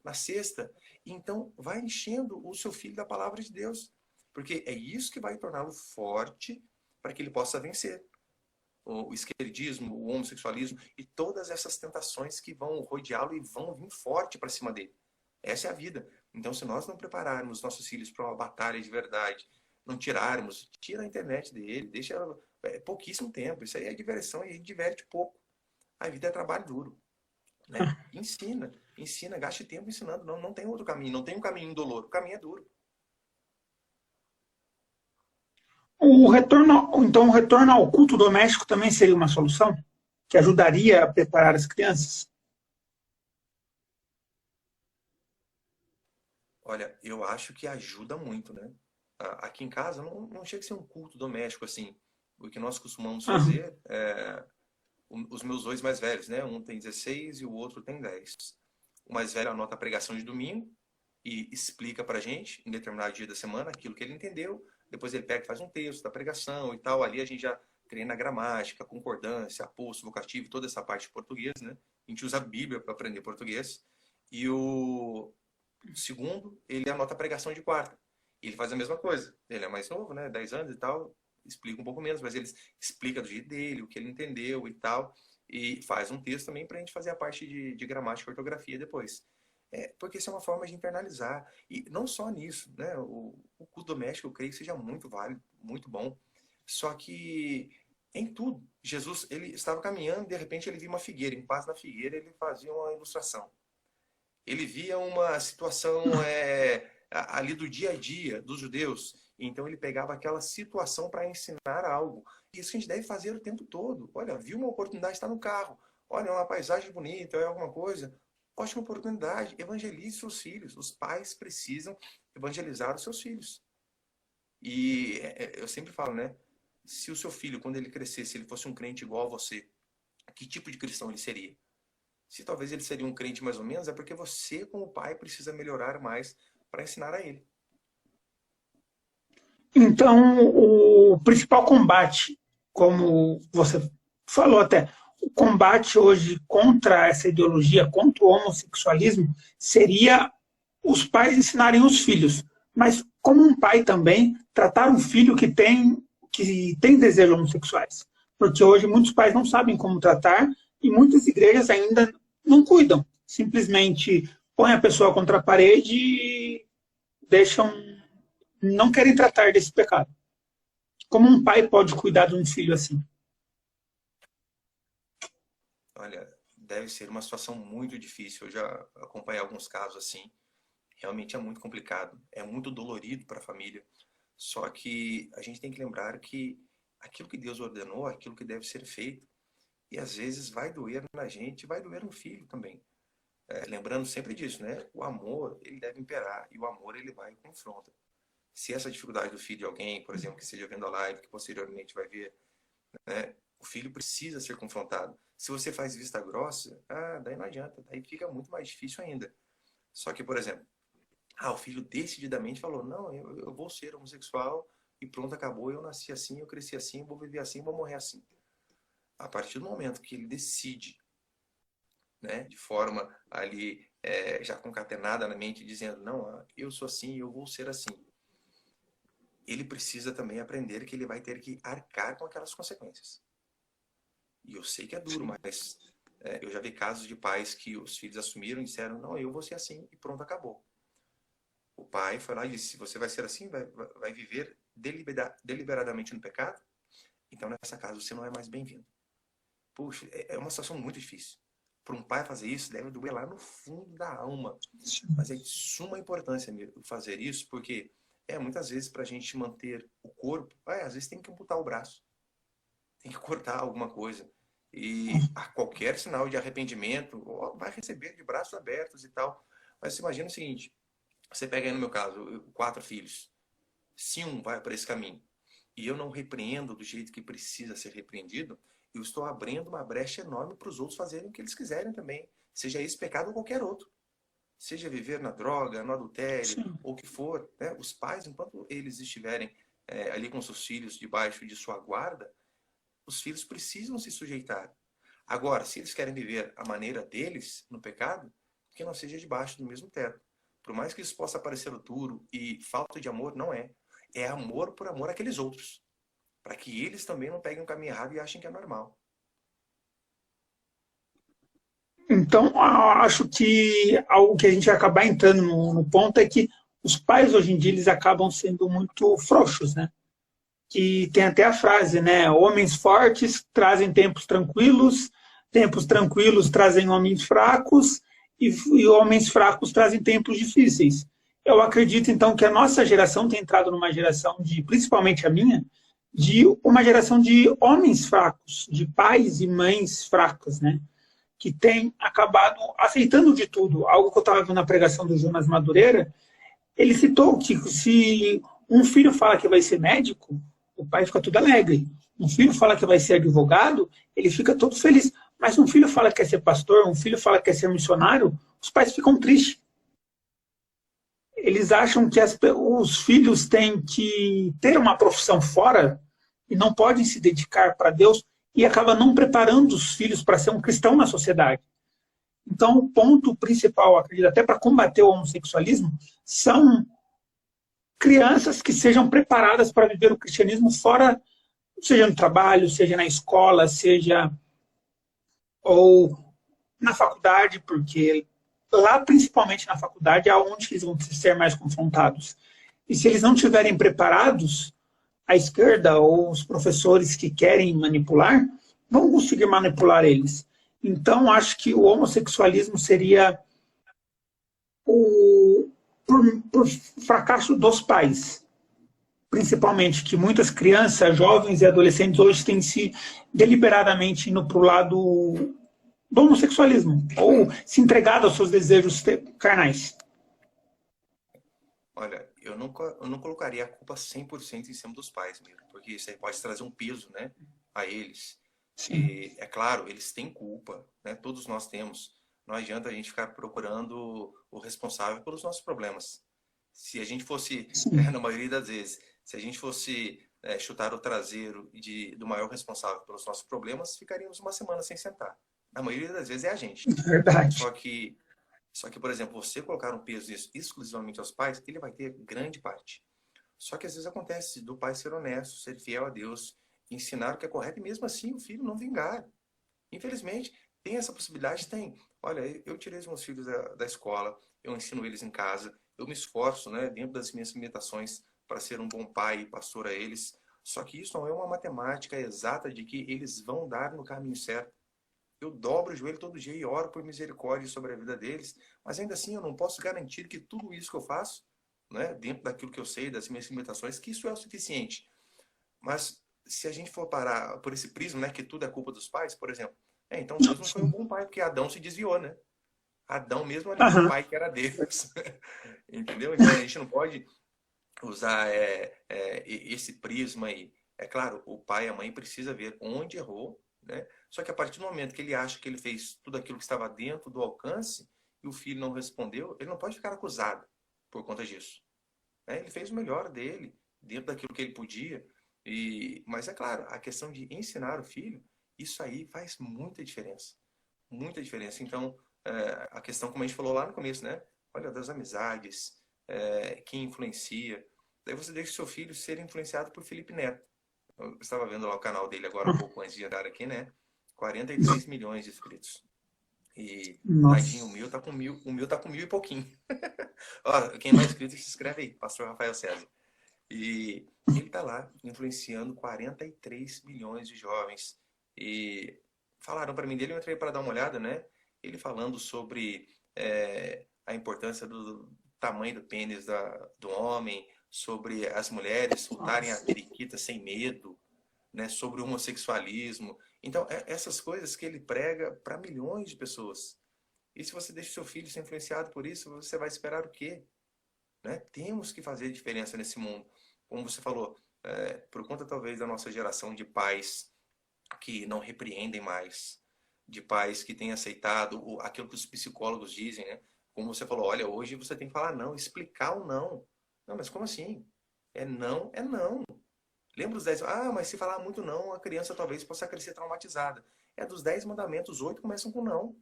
na sexta. Então, vai enchendo o seu filho da palavra de Deus. Porque é isso que vai torná-lo forte para que ele possa vencer o esquerdismo, o homossexualismo e todas essas tentações que vão rodeá-lo e vão vir forte para cima dele. Essa é a vida. Então, se nós não prepararmos nossos filhos para uma batalha de verdade, não tirarmos, tira a internet dele, deixa pouquíssimo tempo. Isso aí é diversão e a gente diverte pouco. A vida é trabalho duro. Né? Ensina, gaste tempo ensinando. Não tem outro caminho, não tem um caminho indolor. O caminho é duro. Então, o retorno ao culto doméstico também seria uma solução que ajudaria a preparar as crianças? Olha, eu acho que ajuda muito, né? Aqui em casa não chega a ser um culto doméstico assim. O que nós costumamos Aham. fazer os meus dois mais velhos, né? Um tem 16 e o outro tem 10. O mais velho anota a pregação de domingo e explica pra gente, em determinado dia da semana, aquilo que ele entendeu. Depois ele pega e faz um texto da pregação e tal. Ali a gente já treina a gramática, concordância, aposto, vocativo, toda essa parte de português, né? A gente usa a Bíblia para aprender português. E o segundo, ele anota a pregação de quarta. E ele faz a mesma coisa. Ele é mais novo, né? 10 anos e tal. Explica um pouco menos, mas ele explica do jeito dele, o que ele entendeu e tal. E faz um texto também para a gente fazer a parte de gramática e ortografia depois. Porque isso é uma forma de internalizar. E não só nisso, né? O culto doméstico, eu creio que seja muito válido, muito bom. Só que em tudo, Jesus, ele estava caminhando, de repente ele viu uma figueira. Em paz na figueira, ele fazia uma ilustração. Ele via uma situação ali do dia a dia dos judeus. Então ele pegava aquela situação para ensinar algo. Isso a gente deve fazer o tempo todo. Olha, viu uma oportunidade, está no carro. Olha, uma paisagem bonita, é alguma coisa. Ótima oportunidade. Evangelize seus filhos. Os pais precisam evangelizar os seus filhos. E eu sempre falo, né? Se o seu filho, quando ele crescesse, ele fosse um crente igual a você, que tipo de cristão ele seria? Se talvez ele seria um crente mais ou menos, é porque você, como pai, precisa melhorar mais para ensinar a ele. Então, o principal combate, como você falou até, o combate hoje contra essa ideologia, contra o homossexualismo, seria os pais ensinarem os filhos. Mas, como um pai também, tratar um filho que tem desejos homossexuais. Porque hoje muitos pais não sabem como tratar e muitas igrejas ainda não cuidam. Simplesmente põem a pessoa contra a parede e deixam, não querem tratar desse pecado. Como um pai pode cuidar de um filho assim? Olha, deve ser uma situação muito difícil. Eu já acompanhei alguns casos assim. Realmente é muito complicado. É muito dolorido para a família. Só que a gente tem que lembrar que aquilo que Deus ordenou, aquilo que deve ser feito, e às vezes vai doer na gente, vai doer no filho também. Lembrando sempre disso, né? O amor, ele deve imperar, e o amor, ele vai e confronta. Se essa dificuldade do filho de alguém, por exemplo, que esteja vendo a live, que posteriormente vai ver, né? O filho precisa ser confrontado. Se você faz vista grossa, daí não adianta, daí fica muito mais difícil ainda. Só que, por exemplo, o filho decididamente falou, não, eu vou ser homossexual e pronto, acabou, eu nasci assim, eu cresci assim, vou viver assim, vou morrer assim. A partir do momento que ele decide, né, de forma ali já concatenada na mente, dizendo, não, eu sou assim, eu vou ser assim, ele precisa também aprender que ele vai ter que arcar com aquelas consequências. E eu sei que é duro, mas eu já vi casos de pais que os filhos assumiram e disseram, não, eu vou ser assim, e pronto, acabou. O pai foi lá e disse, você vai ser assim, vai viver deliberadamente no pecado? Então nessa casa você não é mais bem-vindo. Puxa, é uma situação muito difícil. Para um pai fazer isso, deve doer lá no fundo da alma. Mas é de suma importância fazer isso, porque muitas vezes para a gente manter o corpo, às vezes tem que amputar o braço, tem que cortar alguma coisa. E a qualquer sinal de arrependimento, vai receber de braços abertos e tal. Mas você imagina o seguinte, você pega aí no meu caso, 4 filhos. Se um vai para esse caminho e eu não repreendo do jeito que precisa ser repreendido, eu estou abrindo uma brecha enorme para os outros fazerem o que eles quiserem também. Seja esse pecado ou qualquer outro. Seja viver na droga, no adultério, Sim. ou o que for. Né? Os pais, enquanto eles estiverem ali com seus filhos debaixo de sua guarda, os filhos precisam se sujeitar. Agora, se eles querem viver a maneira deles no pecado, que não seja debaixo do mesmo teto. Por mais que isso possa parecer duro e falta de amor, não é. É amor por amor àqueles outros. Para que eles também não peguem um caminho errado e achem que é normal. Então, acho que algo que a gente vai acabar entrando no ponto é que os pais, hoje em dia, eles acabam sendo muito frouxos, né? Que tem até a frase, né? Homens fortes trazem tempos tranquilos trazem homens fracos e homens fracos trazem tempos difíceis. Eu acredito, então, que a nossa geração tem entrado numa geração de, principalmente a minha, de uma geração de homens fracos, de pais e mães fracas, né? Que tem acabado aceitando de tudo. Algo que eu estava vendo na pregação do Jonas Madureira, ele citou que se um filho fala que vai ser médico, o pai fica todo alegre. Um filho fala que vai ser advogado, ele fica todo feliz. Mas um filho fala que quer ser pastor, um filho fala que quer ser missionário, os pais ficam tristes. Eles acham que os filhos têm que ter uma profissão fora e não podem se dedicar para Deus e acaba não preparando os filhos para ser um cristão na sociedade. Então, o ponto principal, acredito, até para combater o homossexualismo, são crianças que sejam preparadas para viver o cristianismo fora, seja no trabalho, seja na escola, seja ou na faculdade, porque lá, principalmente na faculdade, é onde eles vão ser mais confrontados. E se eles não estiverem preparados, a esquerda ou os professores que querem manipular vão conseguir manipular eles. Então, acho que o homossexualismo seria por fracasso dos pais. Principalmente que muitas crianças, jovens e adolescentes hoje têm se deliberadamente indo para o lado do homossexualismo ou se entregado aos seus desejos carnais. Olha, eu não colocaria a culpa 100% em cima dos pais mesmo, porque isso aí pode trazer um peso, né, a eles. Sim. E, é claro, eles têm culpa, né, todos nós temos. Não adianta a gente ficar procurando o responsável pelos nossos problemas. Se a gente fosse, Sim. na maioria das vezes, se a gente fosse chutar o traseiro do maior responsável pelos nossos problemas, ficaríamos uma semana sem sentar. Na maioria das vezes é a gente. Verdade. Só que por exemplo, você colocar um peso disso exclusivamente aos pais, ele vai ter grande parte. Só que às vezes acontece do pai ser honesto, ser fiel a Deus, ensinar o que é correto e mesmo assim o filho não vingar. Infelizmente, tem essa possibilidade? Tem. Olha, eu tirei os meus filhos da escola, eu ensino eles em casa, eu me esforço, né, dentro das minhas limitações para ser um bom pai e pastor a eles. Só que isso não é uma matemática exata de que eles vão dar no caminho certo. Eu dobro o joelho todo dia e oro por misericórdia sobre a vida deles, mas ainda assim eu não posso garantir que tudo isso que eu faço, né, dentro daquilo que eu sei, das minhas limitações, que isso é o suficiente. Mas se a gente for parar por esse prisma, né, que tudo é culpa dos pais, por exemplo, então Deus não foi um bom pai, porque Adão se desviou, né? Adão mesmo era um bom Aham. pai que era Deus. Entendeu? Então a gente não pode usar esse prisma aí. É claro, o pai e a mãe precisa ver onde errou, né? Só que a partir do momento que ele acha que ele fez tudo aquilo que estava dentro do alcance e o filho não respondeu, ele não pode ficar acusado por conta disso. Né? Ele fez o melhor dele, dentro daquilo que ele podia. Mas é claro, a questão de ensinar o filho, isso aí faz muita diferença. Muita diferença. Então, a questão, como a gente falou lá no começo, né? Olha, das amizades, quem influencia. Daí você deixa o seu filho ser influenciado por Felipe Neto. Eu estava vendo lá o canal dele agora, um pouco antes de entrar aqui, né? 43 milhões de inscritos. E, tadinho, Nossa. o meu tá com 1.000 e pouquinho. Ó, quem não é inscrito, se inscreve aí, Pastor Rafael César. E ele tá lá, influenciando 43 milhões de jovens. E falaram para mim dele, eu entrei para dar uma olhada, né? Ele falando sobre a importância do tamanho do pênis do homem, sobre as mulheres soltarem a Nossa. periquita sem medo, né? Sobre o homossexualismo. Então, essas coisas que ele prega para milhões de pessoas. E se você deixa o seu filho ser influenciado por isso, você vai esperar o quê? Né? Temos que fazer diferença nesse mundo. Como você falou, por conta talvez da nossa geração de pais que não repreendem mais, de pais que têm aceitado aquilo que os psicólogos dizem, né? Como você falou, olha, hoje você tem que falar não, explicar o não. Não, mas como assim? É não, é não. Lembra os 10? Ah, mas se falar muito não, a criança talvez possa crescer traumatizada. É dos 10 mandamentos, 8 começam com não.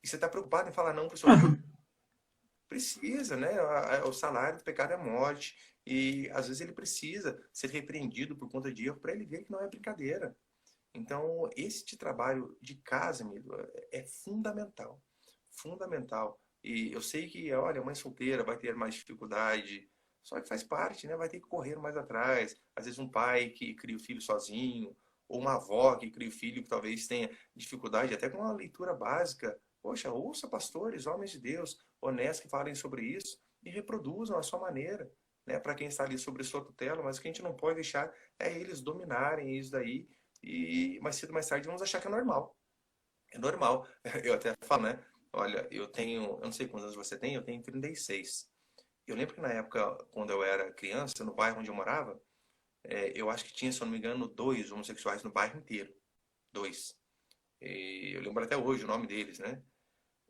E você está preocupado em falar não para o seu filho? Precisa, né? O salário do pecado é morte. E às vezes ele precisa ser repreendido por conta de erro para ele ver que não é brincadeira. Então, este trabalho de casa, amigo, é fundamental. Fundamental. E eu sei que, olha, a mãe solteira vai ter mais dificuldade, só que faz parte, né? Vai ter que correr mais atrás. Às vezes um pai que cria o filho sozinho, ou uma avó que cria o filho que talvez tenha dificuldade até com uma leitura básica. Poxa, ouça pastores, homens de Deus, honestos que falem sobre isso e reproduzam a sua maneira, né? Para quem está ali sobre sua tutela, mas o que a gente não pode deixar é eles dominarem isso daí e mais cedo ou mais tarde vamos achar que é normal. É normal. Eu até falo, né? Olha, eu não sei quantos anos você tem, eu tenho 36. Eu lembro que na época, quando eu era criança, no bairro onde eu morava, eu acho que tinha, se eu não me engano, 2 homossexuais no bairro inteiro. 2. E eu lembro até hoje o nome deles, né?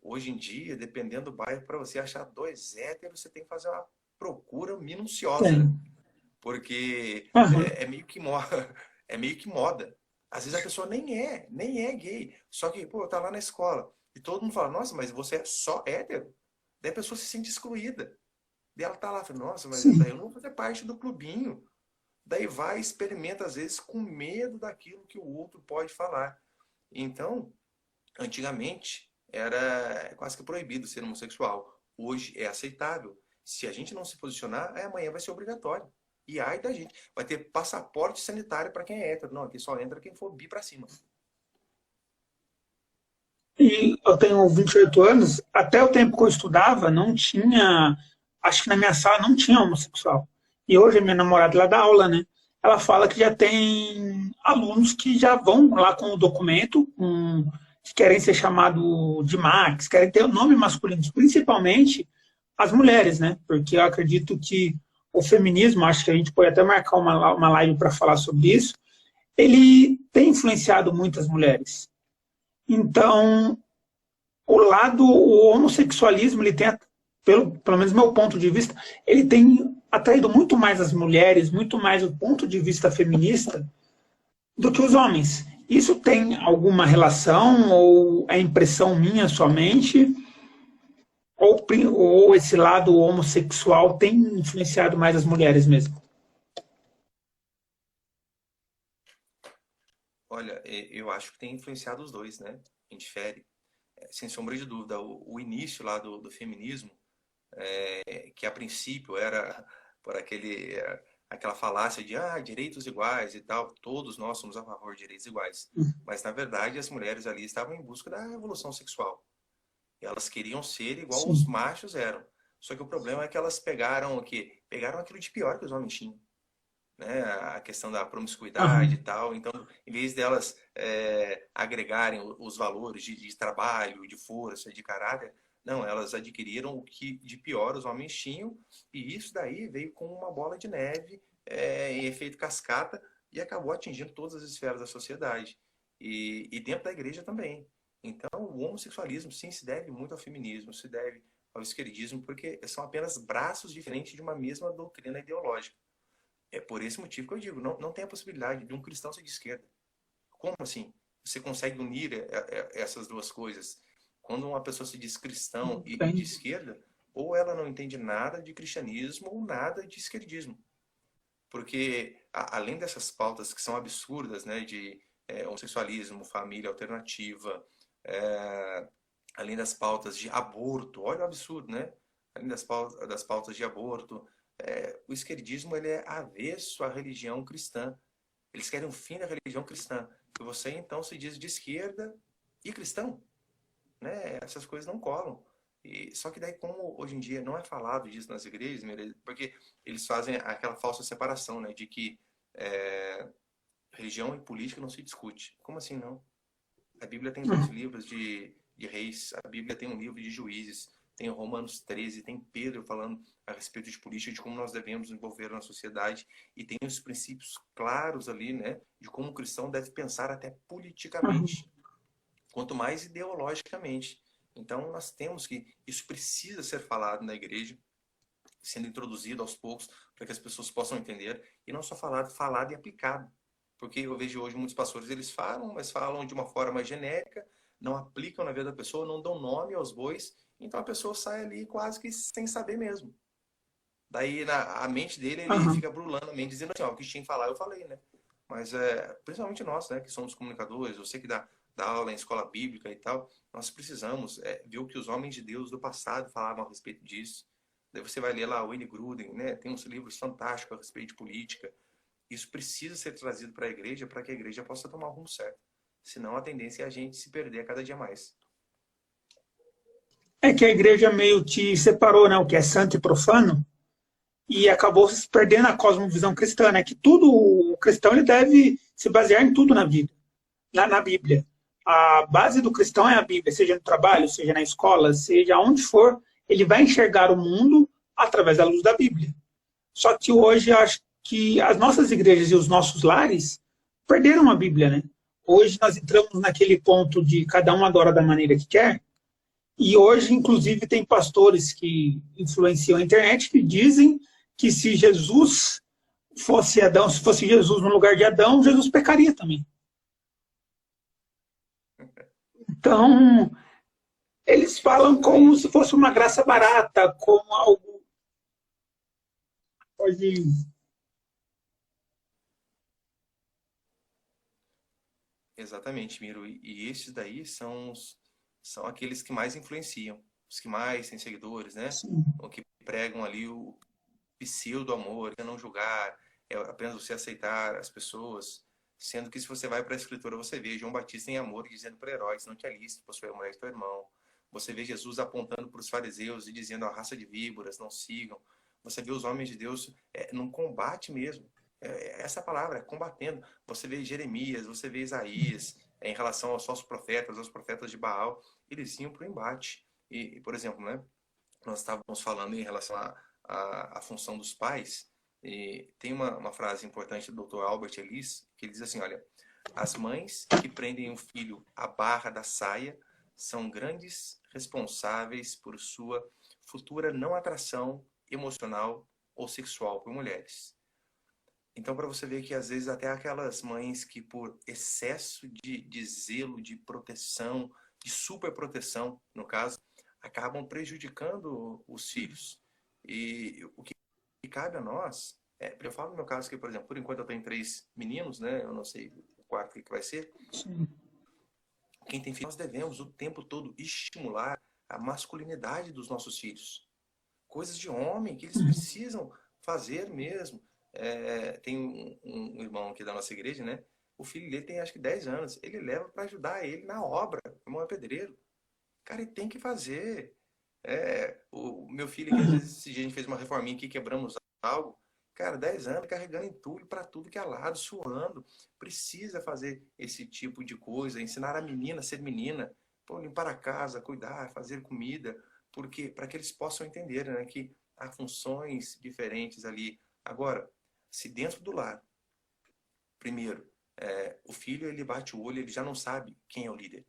Hoje em dia, dependendo do bairro, para você achar 2 héteros, você tem que fazer uma procura minuciosa. Tem. Porque Aham. meio que moda. É meio que moda. Às vezes a pessoa nem é gay. Só que, pô, tá lá na escola. E todo mundo fala, nossa, mas você é só hétero? Daí a pessoa se sente excluída. Daí ela tá lá, fala, nossa, mas daí Sim. eu não vou fazer parte do clubinho. Daí vai, experimenta, às vezes, com medo daquilo que o outro pode falar. Então, antigamente, era quase que proibido ser homossexual. Hoje é aceitável. Se a gente não se posicionar, amanhã vai ser obrigatório. E ai da gente. Vai ter passaporte sanitário para quem é hétero. Não, aqui só entra quem for bi para cima. E eu tenho 28 anos, até o tempo que eu estudava, não tinha. Acho que na minha sala não tinha homossexual. E hoje a minha namorada lá dá aula, né? Ela fala que já tem alunos que já vão lá com o documento, que querem ser chamados de Max, querem ter o nome masculino, principalmente as mulheres, né? Porque eu acredito que o feminismo, acho que a gente pode até marcar uma live para falar sobre isso, ele tem influenciado muitas mulheres. Então, o homossexualismo, ele tem, pelo menos meu ponto de vista, ele tem atraído muito mais as mulheres, muito mais o ponto de vista feminista do que os homens. Isso tem alguma relação ou é impressão minha somente? Ou esse lado homossexual tem influenciado mais as mulheres mesmo? Olha, eu acho que tem influenciado os dois, né? Indifere. Sem sombra de dúvida, o início lá do feminismo, que a princípio era por aquela falácia de direitos iguais e tal, todos nós somos a favor de direitos iguais. Mas, na verdade, as mulheres ali estavam em busca da revolução sexual. Elas queriam ser igual os Sim. machos eram. Só que o problema é que elas pegaram o quê? Pegaram aquilo de pior que os homens tinham, né? A questão da promiscuidade e Aham. tal. Então, em vez delas agregarem os valores de trabalho, de força, de caráter, não, elas adquiriram o que de pior os homens tinham, e isso daí veio com uma bola de neve em efeito cascata e acabou atingindo todas as esferas da sociedade. E dentro da igreja também. Então, o homossexualismo, sim, se deve muito ao feminismo, se deve ao esquerdismo, porque são apenas braços diferentes de uma mesma doutrina ideológica. É por esse motivo que eu digo, não tem a possibilidade de um cristão ser de esquerda. Como assim? Você consegue unir essas duas coisas? Quando uma pessoa se diz cristão e de Tem. esquerda, ou ela não entende nada de cristianismo ou nada de esquerdismo. Porque, além dessas pautas que são absurdas, né, de homossexualismo, família alternativa, é, além das pautas de aborto, olha o absurdo, né? Além das pautas de aborto, o esquerdismo ele é avesso à religião cristã. Eles querem o fim da religião cristã. E você então se diz de esquerda e cristão, né? Essas coisas não colam. Só que daí, como hoje em dia não é falado disso nas igrejas, porque eles fazem aquela falsa separação, né? De que é, religião e política não se discute. Como assim não? A Bíblia tem dois Uhum. livros de reis, a Bíblia tem um livro de juízes, tem Romanos 13, tem Pedro falando a respeito de política, de como nós devemos envolver na sociedade, e tem os princípios claros ali, né, de como o cristão deve pensar até Uhum. politicamente, quanto mais ideologicamente. Então, nós temos que, isso precisa ser falado na igreja, sendo introduzido aos poucos, para que as pessoas possam entender, e não só falado e aplicado. Porque eu vejo hoje muitos pastores, eles falam, mas falam de uma forma genérica, não aplicam na vida da pessoa, não dão nome aos bois, então a pessoa sai ali quase que sem saber mesmo. Daí a mente dele, ele Uhum. fica brulando a mente, dizendo assim, ó, o que tinha que falar, eu falei, né? Mas principalmente nós, né, que somos comunicadores, você que dá aula em escola bíblica e tal, nós precisamos ver o que os homens de Deus do passado falavam a respeito disso. Daí você vai ler lá o Wayne Gruden, né? Tem uns livros fantásticos a respeito de política. Isso precisa ser trazido para que a igreja possa tomar o rumo certo. Senão a tendência é a gente se perder a cada dia mais. É que a igreja meio que separou, né, o que é santo e profano, e acabou se perdendo a cosmovisão cristã, né? Que tudo o cristão ele deve se basear em tudo na vida, na Bíblia. A base do cristão é a Bíblia, seja no trabalho, seja na escola, seja onde for, ele vai enxergar o mundo através da luz da Bíblia. Só que hoje acho que as nossas igrejas e os nossos lares perderam a Bíblia, né? Hoje nós entramos naquele ponto de cada um adora da maneira que quer, e hoje, inclusive, tem pastores que influenciam a internet que dizem que se Jesus fosse Adão, se fosse Jesus no lugar de Adão, Jesus pecaria também. Então, eles falam como se fosse uma graça barata, como algo pode. Exatamente, Miro. E esses daí são aqueles que mais influenciam, os que mais têm seguidores, né? Assim, O que pregam ali o pseudo-amor, é não julgar, é apenas você aceitar as pessoas. Sendo que se você vai para a Escritura, você vê João Batista em amor dizendo para heróis, não te aliste, possuir a mulher de teu irmão. Você vê Jesus apontando para os fariseus e dizendo a raça de víboras, não sigam. Você vê os homens de Deus num combate mesmo. Essa palavra, combatendo. Você vê Jeremias, você vê Isaías, em relação aos falsos profetas, aos profetas de Baal, eles iam para o embate. Por exemplo, né, nós estávamos falando em relação à função dos pais, e tem uma frase importante do Dr. Albert Ellis, que ele diz assim, olha, as mães que prendem o filho à barra da saia são grandes responsáveis por sua futura não atração emocional ou sexual por mulheres. Então, para você ver que às vezes até aquelas mães que por excesso de zelo, de proteção, de superproteção, no caso, acabam prejudicando os filhos. E o que cabe a nós, eu falo no meu caso que, por exemplo, por enquanto eu tenho 3 meninos, né? Eu não sei o quarto que vai ser. sim. Quem tem filhos, nós devemos o tempo todo estimular a masculinidade dos nossos filhos. Coisas de homem que eles precisam fazer mesmo. Tem um irmão aqui da nossa igreja, né? O filho dele tem acho que 10 anos. Ele leva para ajudar ele na obra. O irmão é pedreiro. Cara, ele tem que fazer. O meu filho aqui, às vezes, esse dia a gente fez uma reforminha aqui, quebramos algo. Cara, 10 anos carregando entulho para tudo que é lado, suando. Precisa fazer esse tipo de coisa, ensinar a menina a ser menina, pô, limpar a casa, cuidar, fazer comida, porque para que eles possam entender, né, que há funções diferentes ali. Agora, se dentro do lar, primeiro, o filho ele bate o olho, ele já não sabe quem é o líder.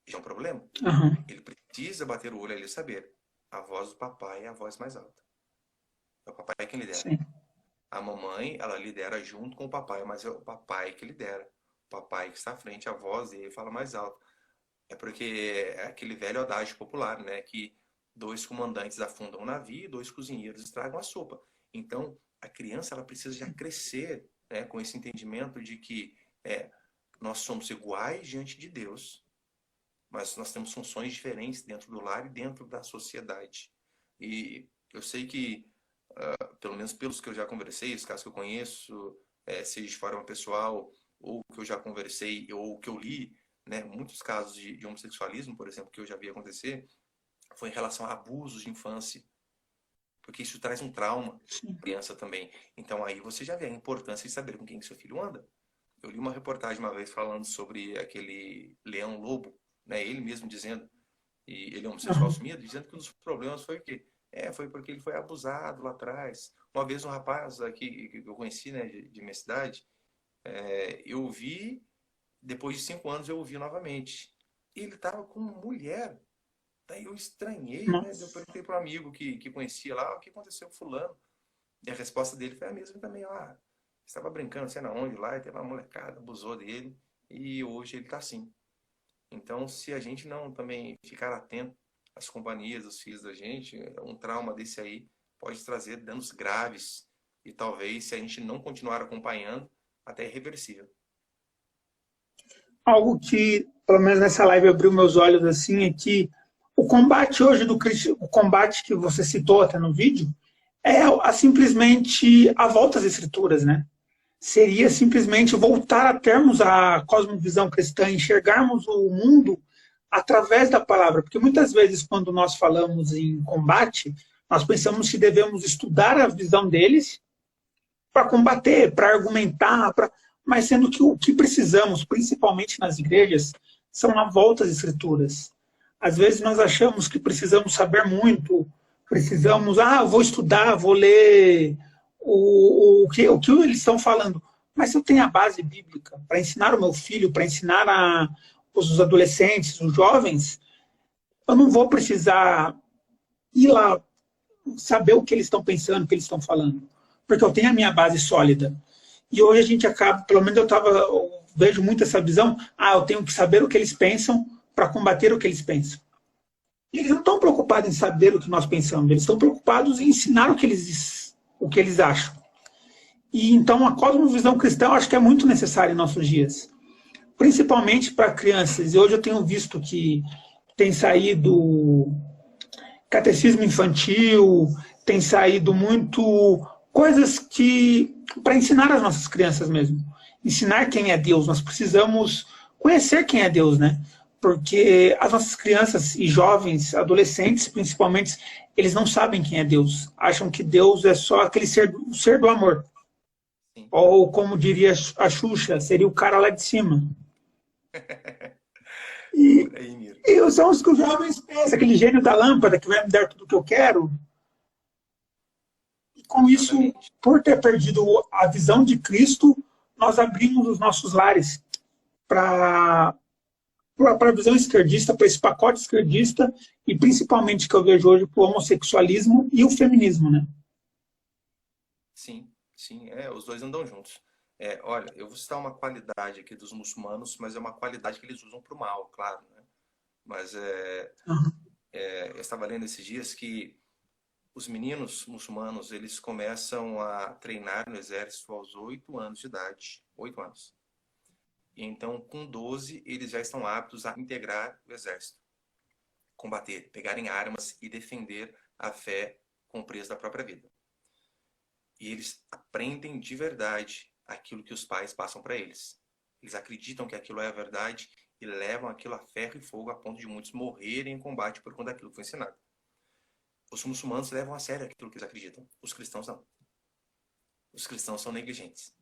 Já é um problema. Uhum. Ele precisa bater o olho ali e saber. A voz do papai é a voz mais alta. É o papai quem lidera. Sim. A mamãe, ela lidera junto com o papai, mas é o papai que lidera. O papai que está à frente, a voz dele fala mais alto. É porque é aquele velho adágio popular, né? Que dois comandantes afundam o navio e dois cozinheiros estragam a sopa. Então, a criança ela precisa já crescer, né, com esse entendimento de que nós somos iguais diante de Deus, mas nós temos funções diferentes dentro do lar e dentro da sociedade. E eu sei que, pelo menos pelos que eu já conversei, os casos que eu conheço, seja de forma pessoal, ou que eu já conversei, ou que eu li, né, muitos casos de homossexualismo, por exemplo, que eu já vi acontecer, foi em relação a abusos de infância, porque isso traz um trauma para a criança também. Então aí você já vê a importância de saber com quem seu filho anda. Eu li uma reportagem uma vez falando sobre aquele leão lobo, né, ele mesmo dizendo, e ele é homossexual assumido, dizendo que um dos problemas foi o quê? Foi porque ele foi abusado lá atrás. Uma vez um rapaz aqui que eu conheci, né, de minha cidade, eu vi, depois de 5 anos eu o vi novamente. E ele estava com uma mulher. Daí eu estranhei, né? Eu Nossa. perguntei para um amigo que conhecia lá, o que aconteceu com fulano? E a resposta dele foi a mesma também. Estava brincando, sei lá onde lá, e teve uma molecada, abusou dele, e hoje ele está assim. Então, se a gente não também ficar atento às companhias, os filhos da gente, um trauma desse aí pode trazer danos graves e talvez, se a gente não continuar acompanhando, até irreversível. Algo que, pelo menos nessa live, abriu meus olhos assim, é que o combate hoje do o combate que você citou até no vídeo, simplesmente a volta às escrituras, né? Seria simplesmente voltar a termos a cosmovisão cristã, enxergarmos o mundo através da palavra, porque muitas vezes quando nós falamos em combate, nós pensamos que devemos estudar a visão deles para combater, para argumentar, mas sendo que o que precisamos, principalmente nas igrejas, são a volta às escrituras. Às vezes nós achamos que precisamos saber muito, precisamos, vou estudar, vou ler o que eles estão falando. Mas se eu tenho a base bíblica para ensinar o meu filho, para ensinar os adolescentes, os jovens, eu não vou precisar ir lá saber o que eles estão pensando, o que eles estão falando, porque eu tenho a minha base sólida. E hoje a gente acaba, pelo menos eu vejo muito essa visão, eu tenho que saber o que eles pensam para combater o que eles pensam. E eles não estão preocupados em saber o que nós pensamos, eles estão preocupados em ensinar o que eles acham. E então a cosmovisão cristã eu acho que é muito necessária em nossos dias, principalmente para crianças. E hoje eu tenho visto que tem saído catecismo infantil, tem saído muito coisas que para ensinar as nossas crianças mesmo. Ensinar quem é Deus. Nós precisamos conhecer quem é Deus, né? Porque as nossas crianças e jovens, adolescentes principalmente, eles não sabem quem é Deus. Acham que Deus é só aquele o ser do amor. Sim. Ou, como diria a Xuxa, seria o cara lá de cima. E, Por aí, Miro. e são os que os jovens pensam, aquele gênio da lâmpada que vai me dar tudo o que eu quero. E com isso, Exatamente. por ter perdido a visão de Cristo, nós abrimos os nossos lares para a visão esquerdista, para esse pacote esquerdista, e principalmente que eu vejo hoje para o homossexualismo e o feminismo, né? Sim, sim, os dois andam juntos. Olha, eu vou citar uma qualidade aqui dos muçulmanos, mas é uma qualidade que eles usam para o mal, claro, né? Mas Uhum. eu estava lendo esses dias que os meninos muçulmanos, eles começam a treinar no exército aos 8 anos de idade. 8 anos. E então, com 12, eles já estão aptos a integrar o exército. Combater, pegarem armas e defender a fé com o preço da própria vida. E eles aprendem de verdade aquilo que os pais passam para eles. Eles acreditam que aquilo é a verdade e levam aquilo a ferro e fogo a ponto de muitos morrerem em combate por conta daquilo que foi ensinado. Os muçulmanos levam a sério aquilo que eles acreditam. Os cristãos não. Os cristãos são negligentes.